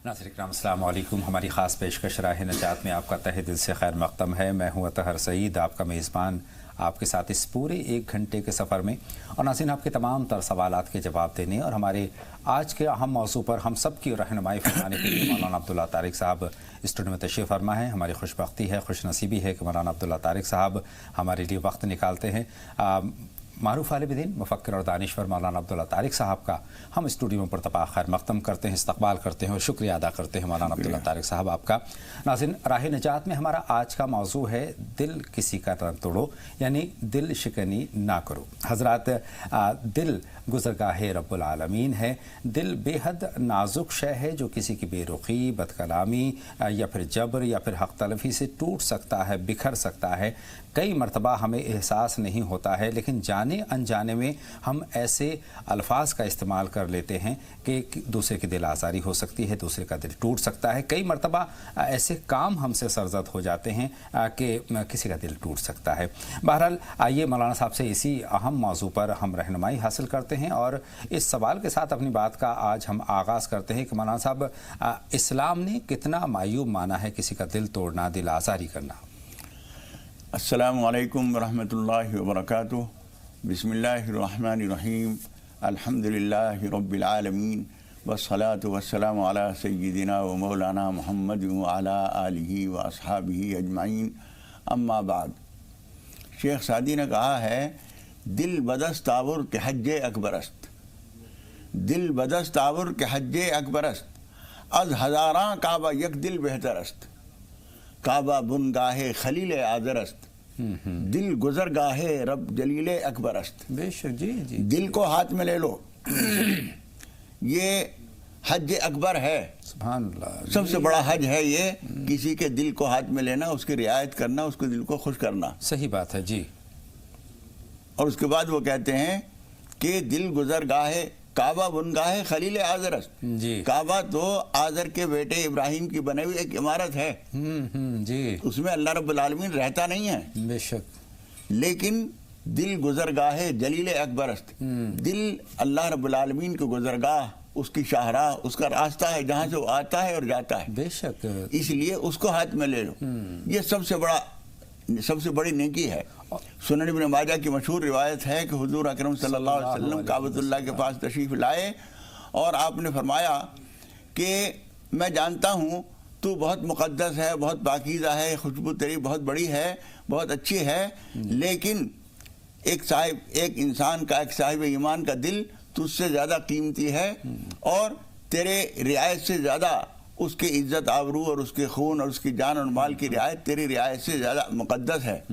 नाज़रीन इकराम अस्सलाम वालेकुम। हमारी ख़ास पेशकश राह नजात में आपका तहे दिल से खैर मक़दम है। मैं हूँ अतहर सईद, आपका मेज़बान, आपके साथ इस पूरे 1 घंटे के सफ़र में। और नाज़रीन, आपके तमाम तर सवालात के जवाब देने और हमारे आज के अहम मौज़ू पर हम सब की रहनुमाई फरमाने के लिए मौलाना अब्दुल्ला तारिक साहब स्टूडियो में तशरीफ़ फरमा है। हमारी खुशबख्ती है, खुशनसीबी है कि मौलाना अब्दुल्ला तारिक साहब हमारे लिए वक्त निकालते हैं। मारूफ आलिम मुफक्किर और दानिश्वर मौलाना अब्दुल्ला तारिक साहब का हम स्टूडियो में परतपा खैर मक़दम करते हैं, इस्तक़बाल करते हैं और शुक्रिया अदा करते हैं मौलाना अब्दुल्ला तारिक साहब आपका। नाज़रीन, राह निजात में हमारा आज का मौजू है दिल किसी का न तोड़ो, यानी दिल शिकनी ना करो। हज़रात, दिल गुज़रगाहे रब्बुल आलमीन है। दिल बेहद नाजुक शय है जो किसी की बेरुखी, बदकलामी या फिर जबर या फिर हक़ तलफ़ी से टूट सकता है, बिखर सकता है। कई मरतबा हमें एहसास नहीं होता है, लेकिन जाने अनजाने में हम ऐसे अल्फाज का इस्तेमाल कर लेते हैं कि दूसरे की दिल आज़ारी हो सकती है, दूसरे का दिल टूट सकता है। कई मरतबा ऐसे काम हमसे सरजद हो जाते हैं कि किसी का दिल टूट सकता है। बहरहाल, आइए मौलाना साहब से इसी अहम मौजू पर हम रहनुमाई हासिल करते हैं और इस सवाल के साथ अपनी बात का आज हम आगाज़ करते हैं कि मौलाना साहब, इस्लाम ने कितना मायूब माना है किसी का दिल तोड़ना, दिल आज़ारी करना? अस्सलामु अलैकुम वरहमतुल्लाहि वबरकातुहू। बिस्मिल्लाहिर्रहमानिर्रहीम। अल्हम्दुलिल्लाहि रब्बिल आलमीन वस्सलातु वस्सलामु अला सय्यिदिना व मौलाना मुहम्मद व अला आलिहि व अस्हाबिहि अजमाइन, अम्मा बाद। शेख सादी ने कहा है, दिल बदस्त आवर के हज्जे अकबरस्त, दिल बदस्त आवर के हज्जे अकबरस्त, अज हज़ारां काबा यक दिल बेहतरस्त, काबा बुनगाहे खलील आज़रस्त, दिल गुज़रगाहे रब जलील अकबरस्त। बेशक जी जी। दिल को हाथ में ले लो, ये हज अकबर है। सुभान अल्लाह। सबसे बड़ा हज है ये, किसी के दिल को हाथ में लेना, उसकी रियायत करना, उसके दिल को खुश करना। सही बात है जी। और उसके बाद वो कहते हैं कि दिल गुज़रगाहे काबा बुनगाहे खलील आज़रस्त जी। काबा तो आज़र के बेटे इब्राहिम की बनी हुई एक इमारत है। जी। उसमें अल्लाह रब्बुल आलमीन रहता नहीं है, बेशक। लेकिन दिल गुज़रगाहे जलील अकबरस्त, दिल अल्लाह रब्बुल आलमीन की गुज़रगाह, उसकी शाहराह, उसका रास्ता है जहाँ से वो आता है और जाता है। बेशक। इसलिए उसको हाथ में ले लो। ये सबसे बड़ी नेकी है। सुनन इब्न माजा की मशहूर रिवायत है कि हुजूर अकरम सल्लल्लाहु अलैहि वसल्लम काबतुल्लाह के पास तशरीफ़ लाए और आपने फरमाया कि मैं जानता हूँ तू बहुत मुक़द्दस है, बहुत पाकीज़ा है, खुशबू तेरी बहुत बड़ी है, बहुत अच्छी है, लेकिन एक इंसान का, एक साहिब ईमान का दिल तुझसे ज़्यादा कीमती है और तेरे रियायत से ज़्यादा उसकी इज्जत आबरू और उसके खून और उसकी जान और माल की रियायत तेरी रियायत से ज़्यादा मुक़द्दस है।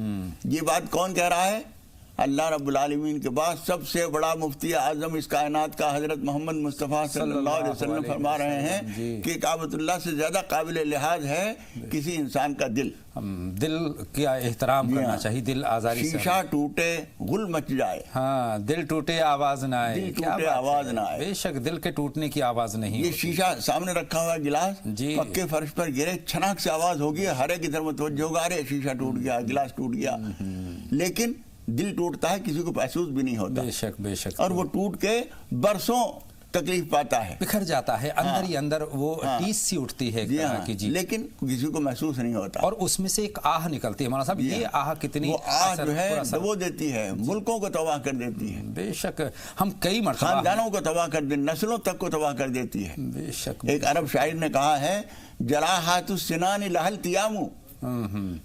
ये बात कौन कह रहा है? अल्लाह रब्बुल आलमीन के बाद सबसे बड़ा मुफ्ती आज़म इस कायनात का हज़रत मोहम्मद मुस्तफ़ा सल्लल्लाहु अलैहि वसल्लम फरमा रहे हैं कि काबतुल्लाह से ज़्यादा काबिल लिहाज है किसी इंसान का दिल। दिल का एहतराम करना चाहिए, दिल आज़ारी से। शीशा टूटे गुल मच जाए, हाँ, दिल टूटे आवाज़ ना आए। दिल टूटे आवाज़ ना आए। बेशक, दिल के टूटने की आवाज़ नहीं। ये शीशा सामने रखा हुआ गिलास पक्के फर्श पर गिरे, छनाक से आवाज़ होगी, हरे की तरफ मुतवज्जो होगा, अरे शीशा टूट गया, गिलास टूट गया। लेकिन दिल टूटता है, किसी को महसूस भी नहीं होता। बेशक बेशक। और वो टूट के बरसों तकलीफ पाता है, बिखर जाता है, अंदर ही अंदर वो टीस सी उठती है कि जी, लेकिन किसी को महसूस नहीं होता। और उसमें से एक आह निकलती है। मौलाना साहब, ये आह कितनी, वो आह जो है दबो देती है, मुल्कों को तबाह कर देती है। बेशक, हम कई मरतबा खानदानों को तबाह कर देती, नस्लों तक को तबाह कर देती है। बेशक। एक अरब शायर ने कहा है, जराहातुस सिनानी लहल तियामु,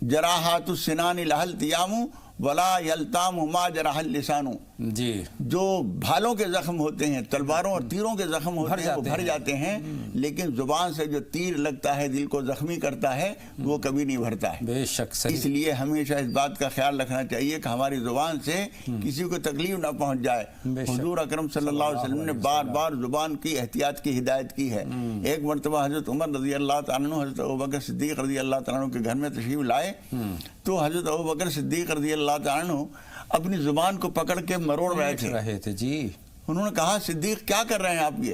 जराहातुस सिनानी लहल तियामु वला यल्तामु मा जरहल लिसानु। जी। जो भालों के जख्म होते हैं, तलवारों और तीरों के जख्म होते हैं, वो भर जाते हैं, लेकिन जुबान से जो तीर लगता है, दिल को जख्मी करता है, वो कभी नहीं भरता है। बेशक सही। इसलिए हमेशा इस बात का ख्याल रखना चाहिए कि हमारी जुबान से किसी को तकलीफ ना पहुंच जाए। हुजूर अकरम सल्लल्लाहु अलैहि वसल्लम ने बार बार जुबान की एहतियात की हिदायत की है। एक मरतबा हजरत उमर रज़ी अल्लाह तआला अन्हु हजरत अबू बकर सिद्दीक़ रज़ी अल्लाह तआला अन्हु के घर में तशरीफ लाए तो हजरत अबू बकर सिद्दीक़ रज़ी अल्लाह तआला अन्हु अपनी जुबान को पकड़ के मरोड़ रहे थे जी। उन्होंने कहा, सिद्दीक क्या कर रहे हैं आप ये?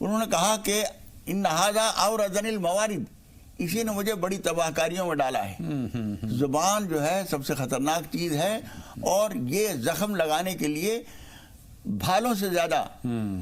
उन्होंने कहा कि इन हाज़ा औरज़निल मवारिद, इसी ने मुझे बड़ी तबाहकारियों में डाला है। जुबान जो है सबसे खतरनाक चीज़ है और ये जख्म लगाने के लिए भालों से ज़्यादा,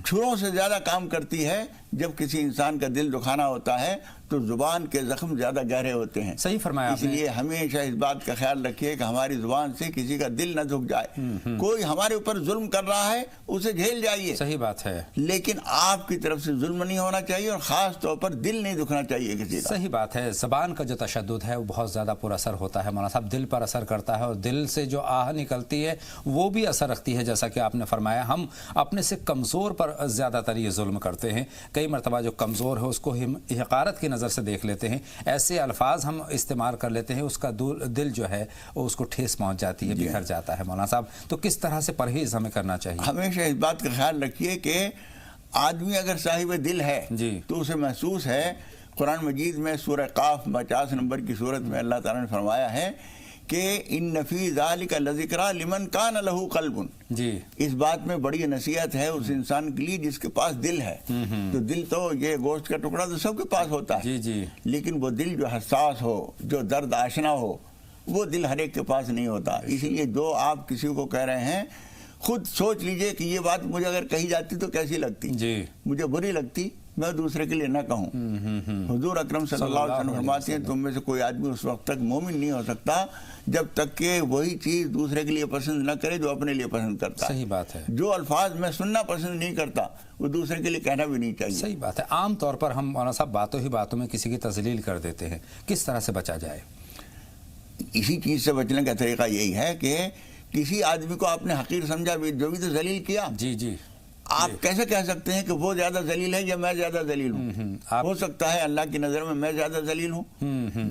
छुरों से ज़्यादा काम करती है جب کسی انسان کا دل دکھانا ہوتا ہے تو زبان کے زخم زیادہ گہرے ہوتے ہیں. صحیح فرمایا اس لیے ہمیشہ اس بات کا خیال رکھیے کہ ہماری زبان سے کسی کا دل نہ دھک جائے. کوئی ہمارے اوپر ظلم کر رہا ہے اسے جھیل جائیے, صحیح بات ہے, لیکن آپ کی طرف سے ظلم نہیں ہونا چاہیے اور خاص طور پر دل نہیں دکھنا چاہیے کسی کا. صحیح بات ہے. زبان کا جو تشدد ہے وہ بہت زیادہ پر اثر ہوتا ہے مولانا صاحب, دل پر اثر کرتا ہے, اور دل سے جو آہ نکلتی ہے وہ بھی اثر رکھتی ہے. جیسا کہ آپ نے فرمایا, ہم اپنے سے کمزور پر زیادہ تر یہ ظلم کرتے ہیں. کئی مرتبہ جو کمزور ہے اس کو ہم حقارت کی نظر سے دیکھ لیتے ہیں, ایسے الفاظ ہم استعمال کر لیتے ہیں, اس کا دل جو ہے اس کو ٹھیس پہنچ جاتی ہے, بکھر جاتا ہے. مولانا صاحب, تو کس طرح سے پرہیز ہمیں کرنا چاہیے؟ ہمیشہ اس بات کا خیال رکھیے کہ آدمی اگر صاحب دل ہے تو اسے محسوس ہے. قرآن مجید میں سورہ قاف 50 نمبر کی سورت میں اللہ تعالیٰ نے فرمایا ہے کہ ان فی ذالک لذکریٰ لمن کان لہ قلب. اس بات میں بڑی نصیحت ہے اس انسان کے لیے جس کے پاس دل ہے. تو دل تو یہ گوشت کا ٹکڑا تو سب کے پاس ہوتا ہے, لیکن وہ دل جو حساس ہو, جو درد آشنا ہو, وہ دل ہر ایک کے پاس نہیں ہوتا. اس لیے جو آپ کسی کو کہہ رہے ہیں خود سوچ لیجئے کہ یہ بات مجھے اگر کہی جاتی تو کیسی لگتی. مجھے بری لگتی, میں دوسرے کے لیے نہ کہوں. حضور اکرم صلی اللہ علیہ وسلم فرماتے ہیں تم میں سے کوئی آدمی اس وقت تک مومن نہیں ہو سکتا جب تک کہ وہی چیز دوسرے کے لیے پسند نہ کرے جو اپنے لیے پسند کرتا ہے. صحیح بات ہے. جو الفاظ میں سننا پسند نہیں کرتا وہ دوسرے کے لیے کہنا بھی نہیں چاہیے. صحیح بات ہے. عام طور پر ہم مولانا صاحب باتوں ہی باتوں میں کسی کی تذلیل کر دیتے ہیں, کس طرح سے بچا جائے؟ اسی چیز سے بچنے کا طریقہ یہی ہے کہ کسی آدمی کو آپ نے حقیر سمجھا, جو بھی تو ذلیل کیا. آپ کیسے کہہ سکتے ہیں کہ وہ زیادہ ذلیل ہے یا میں زیادہ ذلیل ہوں؟ ہو سکتا ہے اللہ کی نظر میں زیادہ ذلیل ہوں.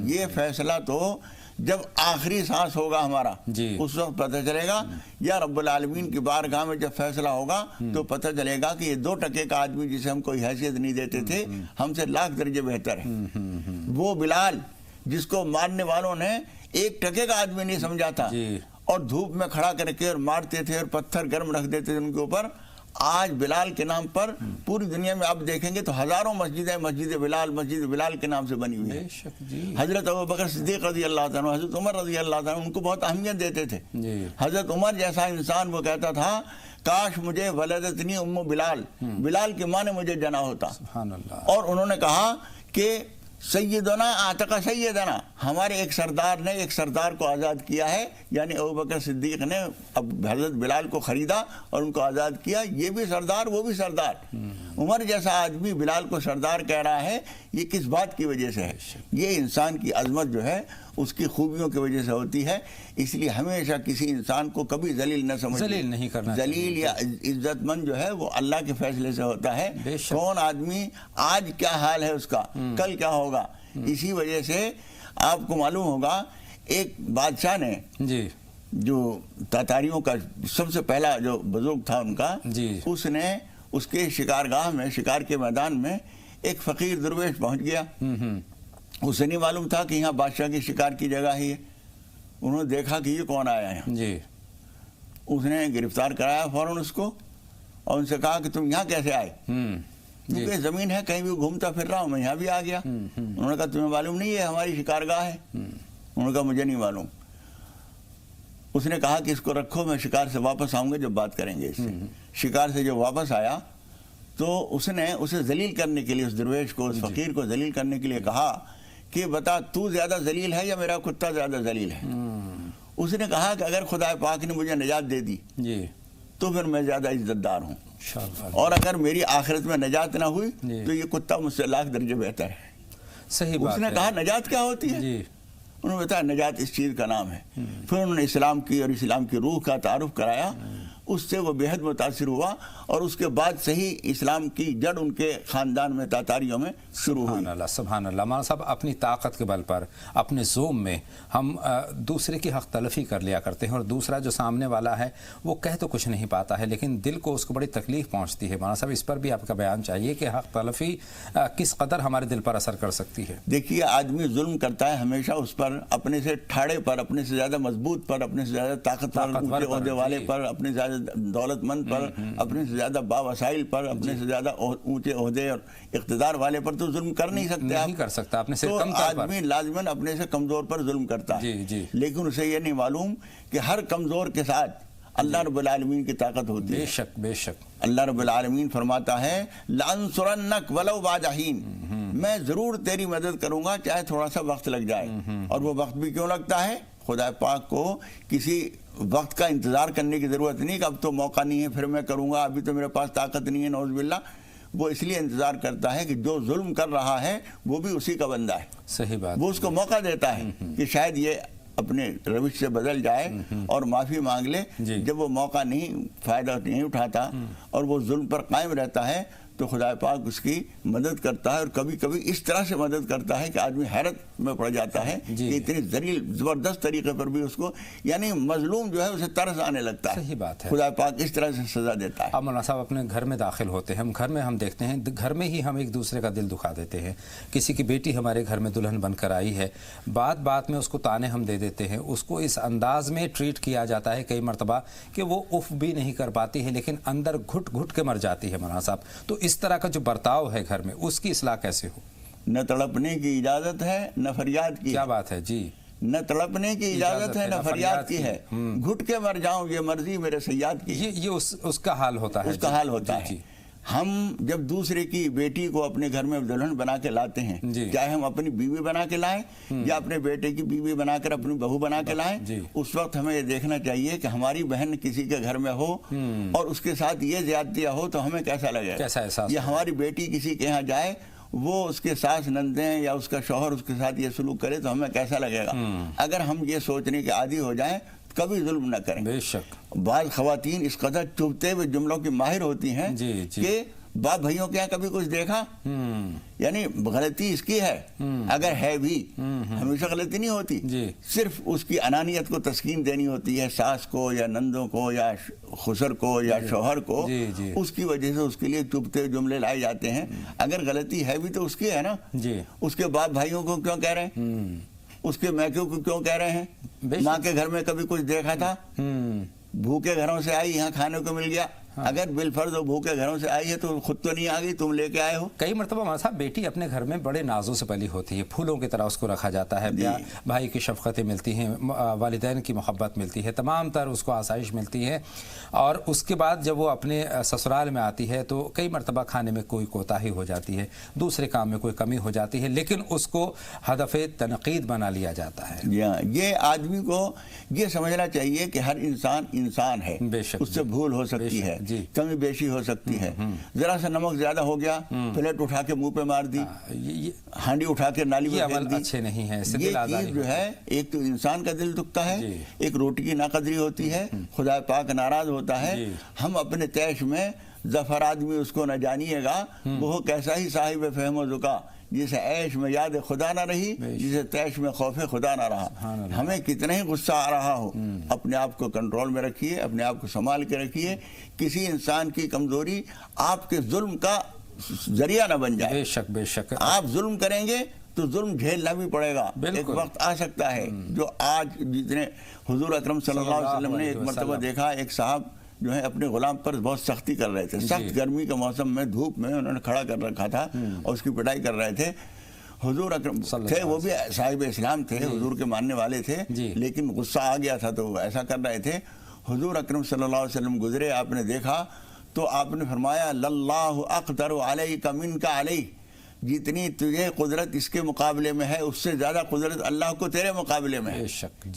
یہ فیصلہ تو جب آخری سانس ہوگا ہمارا اس وقت پتہ چلے گا, یا رب العالمین کی بارگاہ میں جب فیصلہ ہوگا تو پتہ چلے گا کہ یہ 2 ٹکے کا آدمی جسے ہم کوئی حیثیت نہیں دیتے تھے ہم سے لاکھ درجے بہتر ہے. وہ بلال جس کو مارنے والوں نے 1 ٹکے کا آدمی نہیں سمجھا تھا اور دھوپ میں کھڑا کر کے اور مارتے تھے اور پتھر گرم رکھ دیتے تھے ان کے اوپر, آج بلال کے نام پر پوری دنیا میں آپ دیکھیں گے تو ہزاروں مسجدیں مسجد بلال کے نام سے بنی ہوئی ہیں. حضرت ابوبکر صدیق رضی اللہ تعالیٰ, حضرت عمر رضی اللہ تعالیٰ ان کو بہت اہمیت دیتے تھے. حضرت عمر جیسا انسان وہ کہتا تھا کاش مجھے ولدتنی ام بلال, بلال کی ماں نے مجھے جنا ہوتا. اور انہوں نے کہا کہ سیدنا آتق سیدنا, ہمارے ایک سردار نے ایک سردار کو آزاد کیا ہے, یعنی ابوبکر صدیق نے اب حضرت بلال کو خریدا اور ان کو آزاد کیا. یہ بھی سردار وہ بھی سردار. عمر جیسا آدمی بلال کو سردار کہہ رہا ہے, یہ کس بات کی وجہ سے ہے؟ یہ انسان کی عظمت جو ہے اس کی خوبیوں کی وجہ سے ہوتی ہے. اس لیے ہمیشہ کسی انسان کو کبھی ذلیل نہ سمجھیں. ذلیل نہیں کرنا. ذلیل یا عزت مند جو ہے وہ اللہ کے فیصلے سے ہوتا ہے. کون آدمی آج کیا حال ہے اس کا, کل کیا ہوگا. اسی وجہ سے آپ کو معلوم ہوگا ایک بادشاہ نے جو تاتاریوں کا سب سے پہلا جو بزرگ تھا ان کا, اس نے اس کے شکارگاہ میں, شکار کے میدان میں ایک فقیر درویش پہنچ گیا. اسے نہیں معلوم تھا کہ یہاں بادشاہ کی شکار کی جگہ ہی ہے. انہوں نے دیکھا کہ یہ کون آیا ہے, اس نے گرفتار کرایا فوراً اس کو اور ان سے کہا کہ تم یہاں کیسے آئے؟ کیونکہ زمین ہے, کہیں بھی گھومتا پھر رہا ہوں, میں یہاں بھی آ گیا. انہوں نے کہا تمہیں معلوم نہیں ہے ہماری شکارگاہ ہے؟ انہوں نے کہا مجھے نہیں معلوم. اس نے کہا کہ اس کو رکھو, میں شکار سے واپس آؤں گا جب بات کریں گے اس سے. شکار سے جب واپس آیا تو اس نے اسے ذلیل کرنے کے لیے, اس درویش کو, اس فقیر کو ذلیل کرنے کے لیے کہا کہ بتا تو زیادہ ذلیل ہے یا میرا کتا زیادہ ذلیل ہے؟ اس نے کہا کہ اگر خدا پاک نے مجھے نجات دے دی تو پھر میں زیادہ عزت دار ہوں, اور اگر میری آخرت میں نجات نہ ہوئی تو یہ کتا مجھ سے لاکھ درجے بہتر ہے. صحیح بات ہے. اس نے کہا نجات کیا ہوتی ہے؟ انہوں نے بتایا نجات اس چیز کا نام ہے. پھر انہوں نے اسلام کی اور اسلام کی روح کا تعارف کرایا. اس سے وہ بے حد متاثر ہوا اور اس کے بعد سے ہی اسلام کی جڑ ان کے خاندان میں تاتاریوں میں شروع ہوئی. سبحان اللہ, سبحان اللہ. مولانا صاحب اپنی طاقت کے بل پر, اپنے زوم میں ہم دوسرے کی حق تلفی کر لیا کرتے ہیں, اور دوسرا جو سامنے والا ہے وہ کہہ تو کچھ نہیں پاتا ہے لیکن دل کو اس کو بڑی تکلیف پہنچتی ہے. مولانا صاحب اس پر بھی آپ کا بیان چاہیے کہ حق تلفی کس قدر ہمارے دل پر اثر کر سکتی ہے. دیکھیے آدمی ظلم کرتا ہے ہمیشہ اس پر, اپنے سے ٹھاڑے پر, اپنے سے زیادہ مضبوط پر, اپنے سے زیادہ طاقتور عہدے والے پر, اپنے سے زیادہ دولت مند پر, اپنے سے زیادہ باوسائل پر, اپنے سے زیادہ اونچے عہدے اور اقتدار والے پر تو ظلم کر نہیں سکتے. نہیں کر سکتا. اپنے سے تو کم تر پر آدمی لازماً اپنے سے کمزور پر ظلم کرتا ہے. لیکن اسے یہ نہیں معلوم کہ ہر کمزور کے ساتھ اللہ رب العالمین کی طاقت ہوتی ہے۔ بے شک بے شک، اللہ رب العالمین فرماتا ہے لَأَنْصُرَنَّكَ وَلَوْ بَعْدَ حِينٍ، میں ضرور تیری مدد کروں گا چاہے تھوڑا سا وقت لگ جائے۔ اور وہ وقت بھی کیوں لگتا ہے؟ خدا پاک کو کسی وقت کا انتظار کرنے کی ضرورت نہیں کہ اب تو موقع نہیں ہے پھر میں کروں گا، ابھی تو میرے پاس طاقت نہیں ہے، نعوذ باللہ۔ وہ اس لیے انتظار کرتا ہے کہ جو ظلم کر رہا ہے وہ بھی اسی کا بندہ ہے، صحیح بات، وہ اس کو موقع دیتا ہے کہ شاید یہ اپنے روش سے بدل جائے اور معافی مانگ لے۔ جب وہ موقع نہیں، فائدہ نہیں اٹھاتا اور وہ ظلم پر قائم رہتا ہے تو خدا پاک اس کی مدد کرتا ہے، اور کبھی کبھی اس طرح سے مدد کرتا ہے کہ آدمی حیرت میں پڑ جاتا ہے کہ اتنی ذلیل زبردست طریقے پر بھی اس کو، یعنی مظلوم جو ہے اسے ترس آنے لگتا ہے۔ صحیح بات ہے، خدا پاک اس طرح سے سزا دیتا ہے۔ اب مولانا صاحب اپنے گھر میں داخل ہوتے ہیں، گھر میں ہم دیکھتے ہیں گھر میں ہی ہم ایک دوسرے کا دل دکھا دیتے ہیں۔ کسی کی بیٹی ہمارے گھر میں دلہن بن کر آئی ہے، بات بات میں اس کو تانے ہم دے دیتے ہیں، اس کو اس انداز میں ٹریٹ کیا جاتا ہے کئی مرتبہ کہ وہ اف بھی نہیں کر پاتی ہے لیکن اندر گھٹ گھٹ کے مر جاتی ہے مولانا صاحب۔ تو اس طرح کا جو برتاؤ ہے گھر میں، اس کی اصلاح کیسے ہو؟ نہ تڑپنے کی اجازت ہے نہ فریاد کی، کیا بات ہے جی، نہ تڑپنے کی اجازت ہے نہ فریاد کی ہے، گھٹ کے مر جاؤں یہ مرضی میرے سیاد کی۔ یہ اس کا حال ہوتا ہے، اس کا حال ہوتا ہے۔ ہم جب دوسرے کی بیٹی کو اپنے گھر میں دلہن بنا کے لاتے ہیں، چاہے ہم اپنی بیوی بنا کے لائیں یا اپنے بیٹے کی بیوی بنا کر اپنی بہو بنا کے لائیں، اس وقت ہمیں یہ دیکھنا چاہیے کہ ہماری بہن کسی کے گھر میں ہو اور اس کے ساتھ یہ زیادتیاں ہو تو ہمیں کیسا لگے گا، یا ہماری بیٹی کسی کے یہاں جائے وہ اس کے ساس نندیں یا اس کا شوہر اس کے ساتھ یہ سلوک کرے تو ہمیں کیسا لگے گا۔ اگر ہم یہ سوچنے کے عادی ہو جائیں کبھی ظلم نہ کریں۔ بے شک، بعض خواتین اس قدر چبھتے ہوئے جملوں کی ماہر ہوتی ہیں کہ باپ بھائیوں کے یہاں کبھی کچھ دیکھا، یعنی غلطی اس کی ہے، اگر ہے بھی ہمیشہ غلطی نہیں ہوتی، صرف اس کی انانیت کو تسکین دینی ہوتی ہے، ساس کو یا نندوں کو یا خسر کو یا شوہر کو، اس کی وجہ سے اس کے لیے چبھتے جملے لائے جاتے ہیں۔ اگر غلطی ہے بھی تو اس کی ہے نا، اس کے باپ بھائیوں کو کیوں کہہ رہے ہیں، اس کے میکوں کو کیوں کہہ رہے ہیں؟ ماں کے گھر میں کبھی کچھ دیکھا تھا، بھوکے گھروں سے آئی یہاں کھانے کو مل گیا، اگر بالفرض وہ بھوکے گھروں سے آئی ہے تو خود تو نہیں آ گئی، تم لے کے آئے ہو۔ کئی مرتبہ مولانا صاحب بیٹی اپنے گھر میں بڑے نازوں سے پلی ہوتی ہے، پھولوں کی طرح اس کو رکھا جاتا ہے، بھائی کی شفقتیں ملتی ہیں، والدین کی محبت ملتی ہے، تمام تر اس کو آسائش ملتی ہے، اور اس کے بعد جب وہ اپنے سسرال میں آتی ہے تو کئی مرتبہ کھانے میں کوئی کوتاہی ہو جاتی ہے، دوسرے کام میں کوئی کمی ہو جاتی ہے، لیکن اس کو ہدف تنقید بنا لیا جاتا ہے۔ یہ آدمی کو یہ سمجھنا چاہیے کہ ہر انسان انسان ہے، اس سے بھول ہو سکتی ہے، کمی بیشی ہو سکتی ہے، ذرا سا نمک زیادہ ہو گیا پلیٹ اٹھا کے منہ پہ مار دی، ہانڈی اٹھا کے نالی میں پھینک دی، اچھے نہیں ہیں۔ یہ چیز جو ہے ایک تو انسان کا دل دکھتا ہے، ایک روٹی کی ناقدری ہوتی ہے، خدا پاک ناراض ہوتا ہے۔ ہم اپنے تیش میں ظفر آدمی اس کو نہ جانیے گا، وہ کیسا ہی صاحب فہم و ذکا، جسے عیش میں یاد خدا نہ رہی، جسے تیش میں خوف خدا نہ رہا۔ ہمیں کتنا ہی غصہ آ رہا ہو، اپنے آپ کو کنٹرول میں رکھیے، اپنے آپ کو سنبھال کے رکھیے، کسی انسان کی کمزوری آپ کے ظلم کا ذریعہ نہ بن جائے۔ بے شک بے شک، آپ ظلم کریں گے تو ظلم جھیلنا بھی پڑے گا، ایک وقت آ سکتا ہے جو آج جتنے حضور اکرم صلی اللہ علیہ وسلم نے ایک مرتبہ دیکھا، ایک صاحب جو ہے اپنے غلام پر بہت سختی کر رہے تھے، سخت گرمی کے موسم میں دھوپ میں انہوں نے کھڑا کر رکھا تھا اور اس کی پٹائی کر رہے تھے۔ حضور اکرم تھے، وہ بھی صاحب اسلام تھے، حضور کے ماننے والے تھے، لیکن غصہ آ گیا تھا تو وہ ایسا کر رہے تھے۔ حضور اکرم صلی اللہ علیہ وسلم گزرے، آپ نے دیکھا تو آپ نے فرمایا للہ اقدر علیک منک علیہ، جتنی تجھے قدرت اس کے مقابلے میں ہے اس سے زیادہ قدرت اللہ کو تیرے مقابلے میں ہے،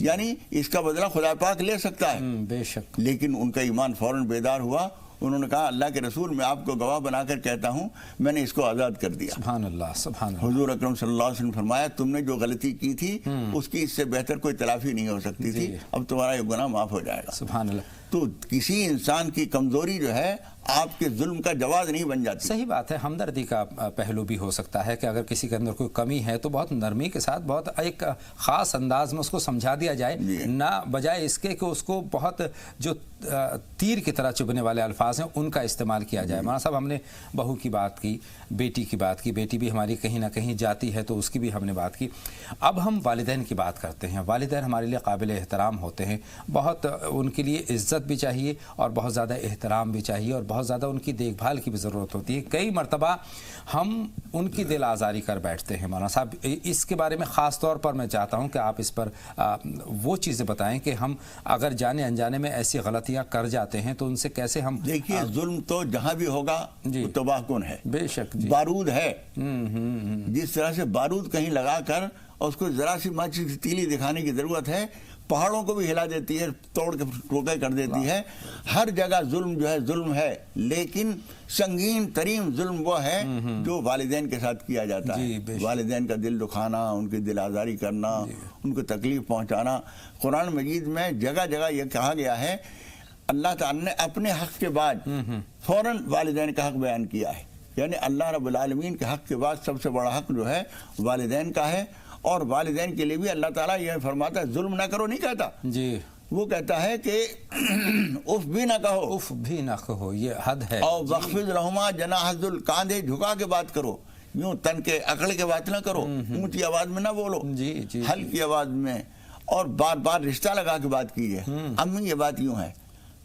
یعنی اس کا بدلہ خدا پاک لے سکتا ہے۔ بے شک، لیکن ان کا ایمان فوراً بیدار ہوا، انہوں نے کہا اللہ کے رسول میں آپ کو گواہ بنا کر کہتا ہوں میں نے اس کو آزاد کر دیا۔ سبحان اللہ، سبحان اللہ۔ حضور اکرم صلی اللہ علیہ وسلم فرمایا تم نے جو غلطی کی تھی اس کی اس سے بہتر کوئی تلافی نہیں ہو سکتی تھی، اب تمہارا یہ گناہ معاف ہو جائے گا۔ سبحان اللہ۔ تو کسی انسان کی کمزوری جو ہے آپ کے ظلم کا جواز نہیں بن جاتی۔ صحیح بات ہے، ہمدردی کا پہلو بھی ہو سکتا ہے کہ اگر کسی کے اندر کوئی کمی ہے تو بہت نرمی کے ساتھ بہت ایک خاص انداز میں اس کو سمجھا دیا جائے، نہ بجائے اس کے کہ اس کو بہت جو تیر کی طرح چبھنے والے الفاظ ہیں ان کا استعمال کیا جائے۔ مولانا صاحب ہم نے بہو کی بات کی، بیٹی کی بات کی، بیٹی بھی ہماری کہیں نہ کہیں جاتی ہے تو اس کی بھی ہم نے بات کی۔ اب ہم والدین کی بات کرتے ہیں۔ والدین ہمارے لیے قابل احترام ہوتے ہیں، بہت ان کے لیے عزت بھی چاہیے اور بہت زیادہ احترام بھی چاہیے اور बहुत ज़्यादा उनकी देखभाल की भी ज़रूरत होती है। कई मरतबा हम उनकी दिल आज़ारी कर बैठते हैं। मौलाना साहब, इसके बारे में ख़ास तौर पर मैं चाहता हूं कि आप इस पर वो चीज़ें बताएं कि हम अगर जाने अनजाने में ऐसी गलतियां कर जाते हैं तो उनसे कैसे हम। देखिए, जुल्म तो जहां भी होगा वो तबाहकुन है, बेशक बारूद है। जिस तरह से बारूद कहीं लगा कर और उसको जरा सी माचिस की तीली दिखाने की जरूरत है, पहाड़ों को भी हिला देती है, तोड़ के टोके कर देती है। हर जगह जुल्म जो है जुल्म है, लेकिन संगीन तरीन जुल्म वो है जो वालिदैन के साथ किया जाता है। वालिदैन का दिल दुखाना, उनकी दिल आज़ारी करना, उनको तकलीफ पहुंचाना। कुरान मजीद में जगह जगह ये कहा गया है, अल्लाह ताला ने अपने हक के बाद फौरन वालिदैन का हक बयान किया है। यानी अल्लाह रब्बुल आलमीन के हक के बाद सबसे बड़ा हक जो है वालिदैन का है। और वालिदैन के लिए भी अल्लाह ताला यह फरमाता है, जुल्म ना करो नहीं कहता जी, वो कहता है कि उफ भी ना कहो, उफ भी ना कहो, ये हद है। और वख्फिज रहमा जनाहजुल, कांधे झुका के बात करो, यूं तन के अकड़ के बात ना करो, ऊंची आवाज में ना बोलो, जी हल्की आवाज में, और बार बार रिश्ता लगा के बात कीजिए। अम्मी ये बात यूं है,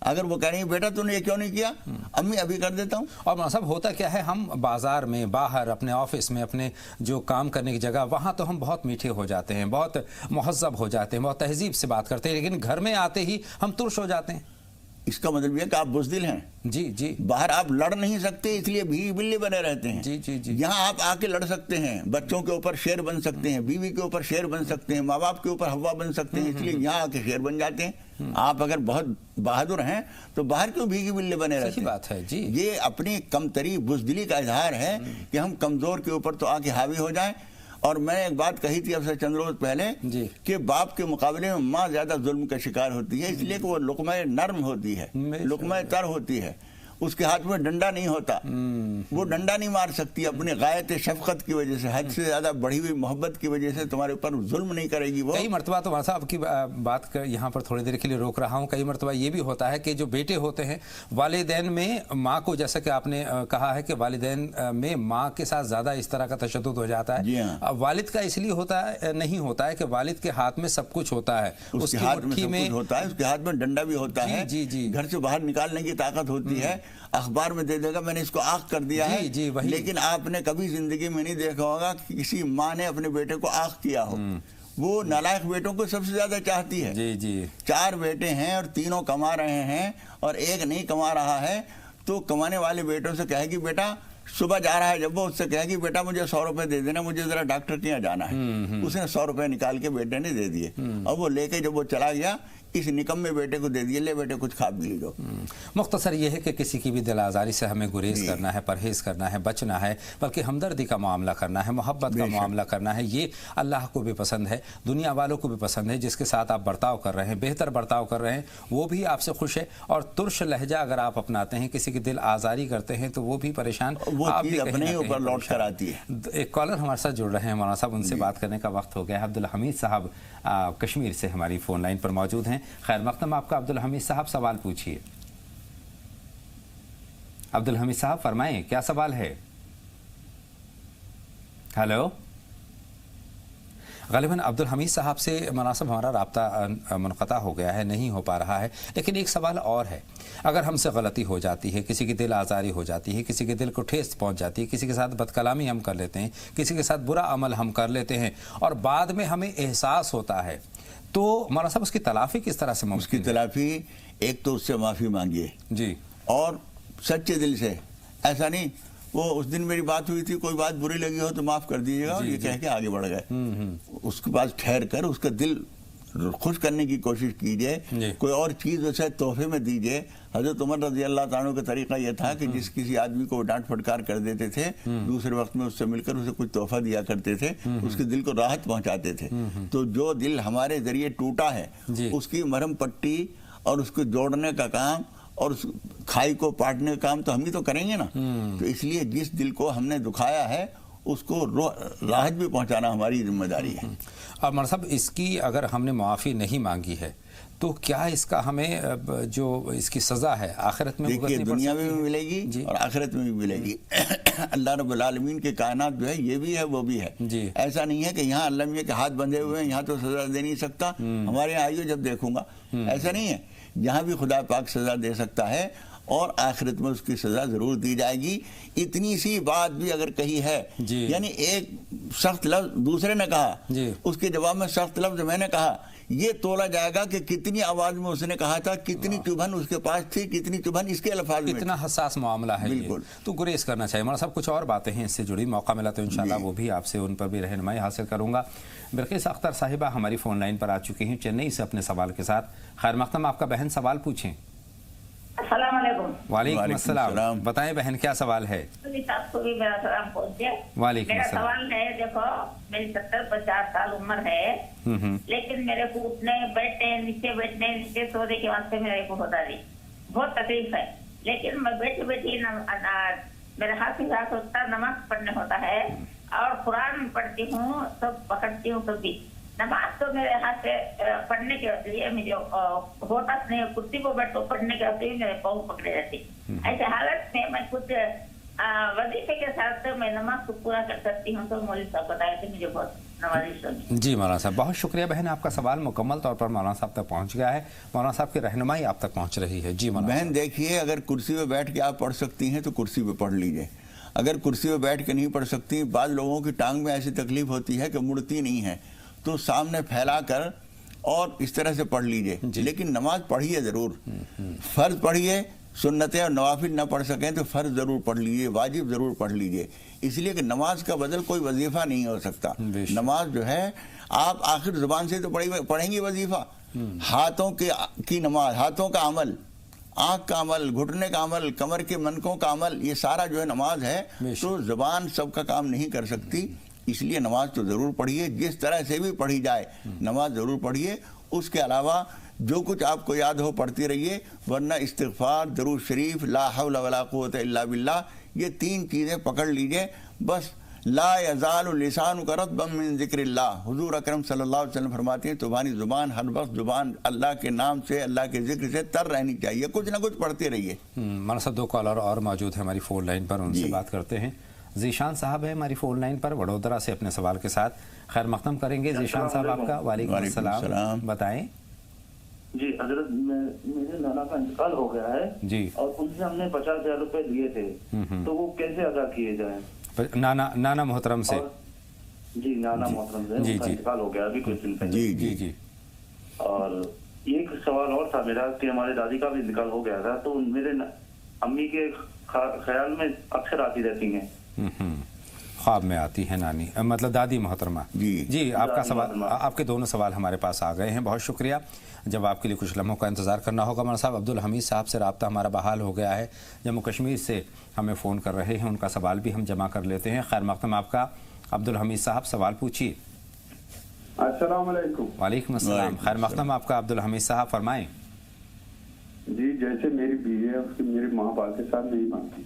अगर वो कह रही है बेटा तूने ये क्यों नहीं किया, अम्मी अभी कर देता हूँ। और मौलाना साहब, होता क्या है, हम बाजार में, बाहर, अपने ऑफिस में, अपने जो काम करने की जगह, वहाँ तो हम बहुत मीठे हो जाते हैं, बहुत मुहज़्ज़ब हो जाते हैं, बहुत तहजीब से बात करते हैं, लेकिन घर में आते ही हम तुर्श हो जाते हैं। इसका मतलब यह कि आप बुज़दिल हैं। जी। बाहर आप लड़ नहीं सकते, इसलिए भीगी बिल्ली बने रहते हैं। जी। यहाँ आप आके लड़ सकते हैं, बच्चों के ऊपर शेर बन सकते हैं, बीवी के ऊपर शेर बन सकते हैं, माँ बाप के ऊपर हवा बन सकते हैं, इसलिए यहाँ आके शेर बन जाते हैं। आप अगर बहुत बहादुर हैं तो बाहर क्यों भीगी बिल्ली बने रहते हैं? बात है जी। ये अपनी कमतरी बुज़दिली का इजहार है कि हम कमजोर के ऊपर तो आके हावी हो जाएं। और मैंने एक बात कही थी अब से चंद रोज पहले कि बाप के मुकाबले में माँ ज्यादा जुल्म का शिकार होती है, इसलिए कि वो लुक़मा नर्म होती है, लुक़मा तर होती है, उसके हाथ में डंडा नहीं होता, वो डंडा नहीं मार सकती। अपने गायत शफकत की वजह से, हद से ज्यादा बढ़ी हुई मोहब्बत की वजह से तुम्हारे ऊपर जुल्म नहीं करेगी वो। कई मरतबा तो साहब की बात यहाँ पर थोड़ी देर के लिए रोक रहा हूँ, कई मरतबा ये भी होता है कि जो बेटे होते हैं वालिदैन में माँ को, जैसा कि आपने कहा है कि वालिदैन में माँ के साथ ज्यादा इस तरह का तशद्दुद हो जाता है। वालिद का इसलिए होता है, नहीं होता है कि वालिद के हाथ में सब कुछ होता है, उसके हाथ में सब कुछ होता है, उसके हाथ में डंडा भी होता है, जी, घर से बाहर निकालने की ताकत होती है, अखबार में दे देगा मैंने इसको आँख कर दिया है। लेकिन आपने कभी जिंदगी में नहीं देखा होगा कि किसी माँ ने अपने बेटे को आँख किया हो। वो नालायक बेटों को सबसे ज्यादा चाहती है। जी। 4 बेटे हैं और तीनों कमा रहे हैं और एक नहीं कमा रहा है, तो कमाने वाले बेटों से कहेगी बेटा, सुबह जा रहा है जब वो, उससे कहेगी बेटा मुझे 100 रुपए दे देना, मुझे जरा डॉक्टर के यहाँ जाना है। उसने 100 रुपए निकाल के बेटे ने दे दिए, और वो लेके जब वो चला गया, इस निकम्मे बेटे को दे दिए, ले बेटे कुछ खा पी लो। मुख्तसर ये है कि किसी की भी दिल आज़ारी से हमें गुरेज करना है, परहेज़ करना है, बचना है, बल्कि हमदर्दी का मामला करना है, मोहब्बत का मामला करना है। ये अल्लाह को भी पसंद है, दुनिया वालों को भी पसंद है। जिसके साथ आप बर्ताव कर रहे हैं, बेहतर बर्ताव कर रहे हैं, वो भी आपसे खुश है। और तुर्श लहजा अगर आप अपनाते हैं, किसी की दिल आज़ारी करते हैं, तो वो भी परेशान, आप भी अपने ऊपर लौट कर आती है। एक कॉलर हमारे साथ जुड़ रहे हैं मौलाना साहब, उनसे बात करने का वक्त हो गया है। अब्दुल हमीद साहब कश्मीर से हमारी फ़ोन लाइन पर मौजूद हैं। खैर मक़दम आपका। अब्दुल हमीद साहब सवाल पूछिए। अब्दुल हमीद साहब फरमाएं, क्या सवाल है? हेलो। ग़ालिबन अब्दुल हमीद साहब से मुनासिब हमारा राब्ता मुनक़ता हो गया है, नहीं हो पा रहा है। लेकिन एक सवाल और है, अगर हमसे गलती हो जाती है, किसी की दिल आज़ारी हो जाती है, किसी के दिल को ठेस पहुंच जाती है, किसी के साथ बदकलामी हम कर लेते हैं, किसी के साथ बुरा अमल हम कर लेते हैं, और बाद में हमें एहसास होता है, तो मौलाना साहब उसकी तलाफ़ी किस तरह से मुमकिन? उसकी तलाफ़ी एक तो उससे माफ़ी मांगिए जी, और सच्चे दिल से। ऐसा नहीं वो उस दिन मेरी बात हुई थी, कोई बात बुरी लगी हो तो माफ़ कर दीजिएगा, और ये कह के आगे बढ़ गए। उसके पास ठहर कर उसका दिल खुश करने की कोशिश कीजिए, कोई और चीज़ उसे तोहफे में दीजिए। हज़रत उमर रज़ी अल्लाह ताला अन्हु का तरीका यह था कि जिस किसी आदमी को डांट फटकार कर देते थे, दूसरे वक्त में उससे मिलकर उसे कुछ तोहफा दिया करते थे, उसके दिल को राहत पहुंचाते थे। तो जो दिल हमारे जरिए टूटा है, उसकी मरहम पट्टी और उसको जोड़ने का काम और उस खाई को पाटने का काम तो हम ही तो करेंगे ना। तो इसलिए जिस दिल को हमने दुखाया है उसको राहत भी पहुंचाना हमारी जिम्मेदारी है। अब मौलाना साहब, इसकी अगर हमने माफ़ी नहीं मांगी है तो क्या इसका हमें जो इसकी सज़ा है आखिरत में? देखिए, दुनिया में भी मिलेगी और आखिरत में भी मिलेगी। अल्लाह रब्बुल आलमीन के कायनात जो है, ये भी है वो भी है। ऐसा नहीं है कि यहाँ अल्लाह मियां के हाथ बंधे हुए हैं, यहाँ तो सज़ा दे नहीं सकता, हमारे यहाँ आइयो जब देखूंगा, ऐसा नहीं है। यहाँ भी खुदा पाक सज़ा दे सकता है। اور آخرت میں اس کی سزا ضرور دی جائے گی۔ اتنی سی بات بھی اگر کہی ہے، یعنی ایک سخت لفظ دوسرے نے کہا، اس کے جواب میں سخت لفظ میں نے کہا، یہ تولا جائے گا کہ کتنی آواز میں اس نے کہا تھا، کتنی چبھن اس کے پاس تھی، کتنی چبھن اس کے الفاظ میں، اتنا حساس معاملہ ہے بالکل، تو گریز کرنا چاہیے۔ مولانا صاحب کچھ اور باتیں ہیں اس سے جڑی، موقع ملا تو انشاءاللہ وہ بھی آپ سے ان پر بھی رہنمائی حاصل کروں گا۔ بلقیس اختر صاحبہ ہماری فون لائن پر آ چکی ہیں چنئی سے اپنے سوال کے ساتھ۔ خیر مقدم، آپ کا بہن سوال پوچھیں۔ السلام علیکم۔ وعلیکم السلام، بتائیں بہن کیا سوال ہے؟ صاحب کو بھی میرا سلام پہنچ جائے۔ وعلیکم السلام۔ میرا سوال ہے، دیکھو میری 70-50 سال عمر ہے، لیکن میرے کو اٹھنے بیٹھنے نیچے سونے کے واسطے میرے کو ہوتا نہیں، بہت تکلیف ہے، لیکن میں بیٹھی میرے ہاتھ سے ہاتھ ہوتا، نماز پڑھنے ہوتا ہے اور قرآن پڑھتی ہوں، سب پکڑتی ہوں، سب بھی نماز تو میرے ہاتھ سے پڑھنے کے لیے مجھے ہوتا نہیں، کرسی کو بیٹھ تو پڑھنے کے وقت بھی میرے پاؤں پکڑے رہتے۔ ایسے حالت میں میں کچھ وظیفے کے ساتھ میں نماز کو پورا کر سکتی ہوں، تو مولوی صاحب بتایا کہ مجھے بہت نوازش ہوگی۔ جی مولانا صاحب بہت شکریہ بہن، آپ کا سوال مکمل طور پر مولانا صاحب تک پہنچ گیا ہے، مولانا صاحب کی رہنمائی آپ تک پہنچ رہی ہے۔ جی مولانا بہن دیکھیے، اگر کرسی پہ بیٹھ کے آپ پڑھ سکتی ہیں تو کرسی پہ پڑھ لیجئے، اگر کرسی پہ بیٹھ کے نہیں پڑھ سکتی، بعض لوگوں کی ٹانگ میں ایسی تکلیف ہوتی ہے کہ مڑتی نہیں ہے، تو سامنے پھیلا کر اور اس طرح سے پڑھ لیجئے، لیکن نماز پڑھیے ضرور، فرض پڑھیے، سنتیں اور نوافل نہ پڑھ سکیں تو فرض ضرور پڑھ لیجئے، واجب ضرور پڑھ لیجئے، اس لیے کہ نماز کا بدل کوئی وظیفہ نہیں ہو سکتا۔ نماز جو ہے آپ آخر زبان سے تو پڑھیں گی وظیفہ، ہاتھوں کی نماز، ہاتھوں کا عمل، آنکھ کا عمل، گھٹنے کا عمل، کمر کے منکوں کا عمل، یہ سارا جو ہے نماز ہے، تو زبان سب کا کام نہیں کر سکتی، اس لیے نماز تو ضرور پڑھیے، جس طرح سے بھی پڑھی جائے نماز ضرور پڑھیے۔ اس کے علاوہ جو کچھ آپ کو یاد ہو پڑھتی رہیے، ورنہ استغفار، درود شریف، لا حول ولا قوت الا باللہ، یہ 3 چیزیں پکڑ لیجئے بس۔ لا یزال لسانک رطبا من ذکر اللہ، حضور اکرم صلی اللہ علیہ وسلم فرماتے ہیں تمہاری زبان ہر وقت زبان اللہ کے نام سے، اللہ کے ذکر سے تر رہنی چاہیے، کچھ نہ کچھ پڑھتے رہیے۔ مولانا صاحب 2 کالر اور موجود ہیں ہماری فون لائن پر، ان سے بات کرتے ہیں۔ ذیشان صاحب ہے ہماری فون لائن پر وڈودرا سے، اپنے سوال کے ساتھ خیر مقدم کریں گے۔ ذیشان صاحب آپ کا وعلیکم السلام، بتائیں۔ جی حضرت، میرے نانا کا انتقال ہو گیا ہے جی، اور ان سے ہم نے 50,000 روپے لیے تھے، تو وہ کیسے ادا کیے جائیں؟ نانا محترم سے؟ جی نانا محترم سے، ان کا انتقال ہو گیا ابھی کچھ دن پہلے۔ جی جی جی۔ اور ایک سوال اور تھا میرا کہ ہمارے دادی کا بھی انتقال ہو گیا تھا، تو میرے امی کے خیال میں اکثر آتی رہتی ہیں، خواب میں آتی ہے نانی، مطلب دادی محترمہ۔ جی آپ کا سوال، آپ کے دونوں سوال ہمارے پاس آ گئے ہیں، بہت شکریہ۔ جب آپ کے لیے کچھ لمحوں کا انتظار کرنا ہوگا، مولانا صاحب عبدالحمید صاحب سے رابطہ ہمارا بحال ہو گیا ہے، جموں کشمیر سے ہمیں فون کر رہے ہیں، ان کا سوال بھی ہم جمع کر لیتے ہیں۔ خیر مقدم آپ کا عبدالحمید صاحب، سوال پوچھیے۔ السلام علیکم۔ وعلیکم السلام، خیر مقدم آپ کا عبدالحمید صاحب، فرمائیں۔ جی جیسے میری بیوی ہے، اس کی میرے ماں باپ کے ساتھ نہیں مانتی،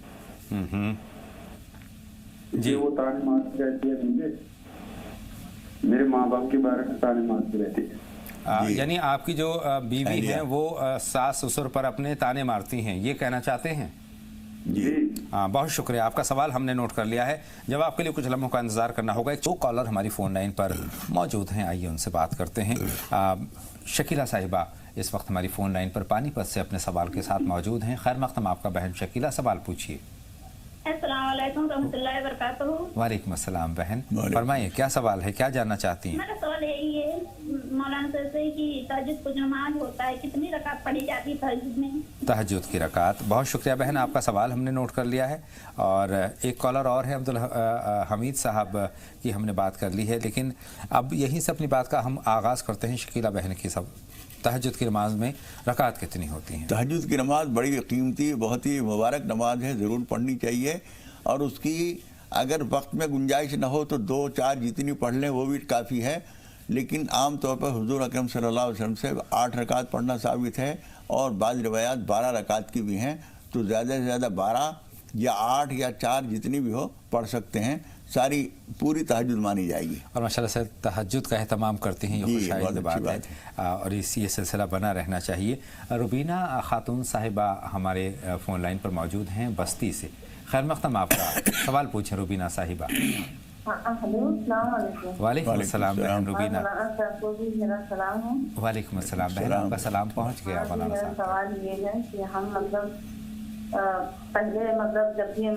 جی وہ تانے مارتی رہتی ہے، مجھے میرے ماں باپ کے بارے میں تانے مارتی رہتی ہے۔ یعنی آپ کی جو بیوی ہیں وہ ساس سسر پر اپنے تانے مارتی ہیں، یہ کہنا چاہتے ہیں؟ جی بہت شکریہ، آپ کا سوال ہم نے نوٹ کر لیا ہے، جب آپ کے لیے کچھ لمحوں کا انتظار کرنا ہوگا۔ 2 کالر ہماری فون لائن پر موجود ہیں، آئیے ان سے بات کرتے ہیں۔ شکیلہ صاحبہ اس وقت ہماری فون لائن پر پانی پت سے اپنے سوال کے ساتھ موجود ہیں۔ خیر مقدم آپ کا بہن شکیلہ، سوال پوچھیے۔ السلام علیکم رحمۃ اللہ وبرکاتہ۔ وعلیکم السلام بہن، فرمائیے کیا سوال ہے، کیا جاننا چاہتی ہیں؟ میرا سوال یہی ہے مولانا صاحب سے کہ تہجد کو نماز ہوتا ہے، کتنی رکعت پڑھی جاتی ہے تہجد میں؟ تہجد کی رکعت۔ بہت شکریہ بہن، آپ کا سوال ہم نے نوٹ کر لیا ہے، اور ایک کالر اور ہے عبدالحمید صاحب کی ہم نے بات کر لی ہے، لیکن اب یہیں سے اپنی بات کا ہم آغاز کرتے ہیں۔ شکیلہ بہن کی تہجد کی نماز میں رکعت کتنی ہوتی ہیں؟ تہجد کی نماز بڑی قیمتی، بہت ہی مبارک نماز ہے، ضرور پڑھنی چاہیے، اور اس کی اگر وقت میں گنجائش نہ ہو تو 2-4 جتنی پڑھ لیں وہ بھی کافی ہے، لیکن عام طور پر حضور اکرم صلی اللہ علیہ وسلم سے 8 رکعت پڑھنا ثابت ہے، اور بعض روایات 12 رکعت کی بھی ہیں، تو زیادہ سے زیادہ 12 یا 8 یا 4 جتنی بھی ہو پڑھ سکتے ہیں، ساری پوری تہجد مانی جائے گی۔ اور ماشاءاللہ سے تہجد کا اہتمام کرتے ہیں، یہ خوشائند بات ہے، اور یہ سلسلہ بنا رہنا چاہیے۔ روبینہ خاتون صاحبہ ہمارے فون لائن پر موجود ہیں بستی سے۔ خیر مقدم آپ کا سوال پوچھیں روبینہ صاحبہ۔ ہلو، السلام علیکم۔ وعلیکم السلام بہن روبینہ۔ مولانا صاحب کو بھی میرا سلام ہے۔ وعلیکم السلام بہن، آپ کا سلام پہنچ گیا مولانا میرا صاحب۔ سوال یہ ہے کہ ہم مطلب पहले मतलब जब भी हम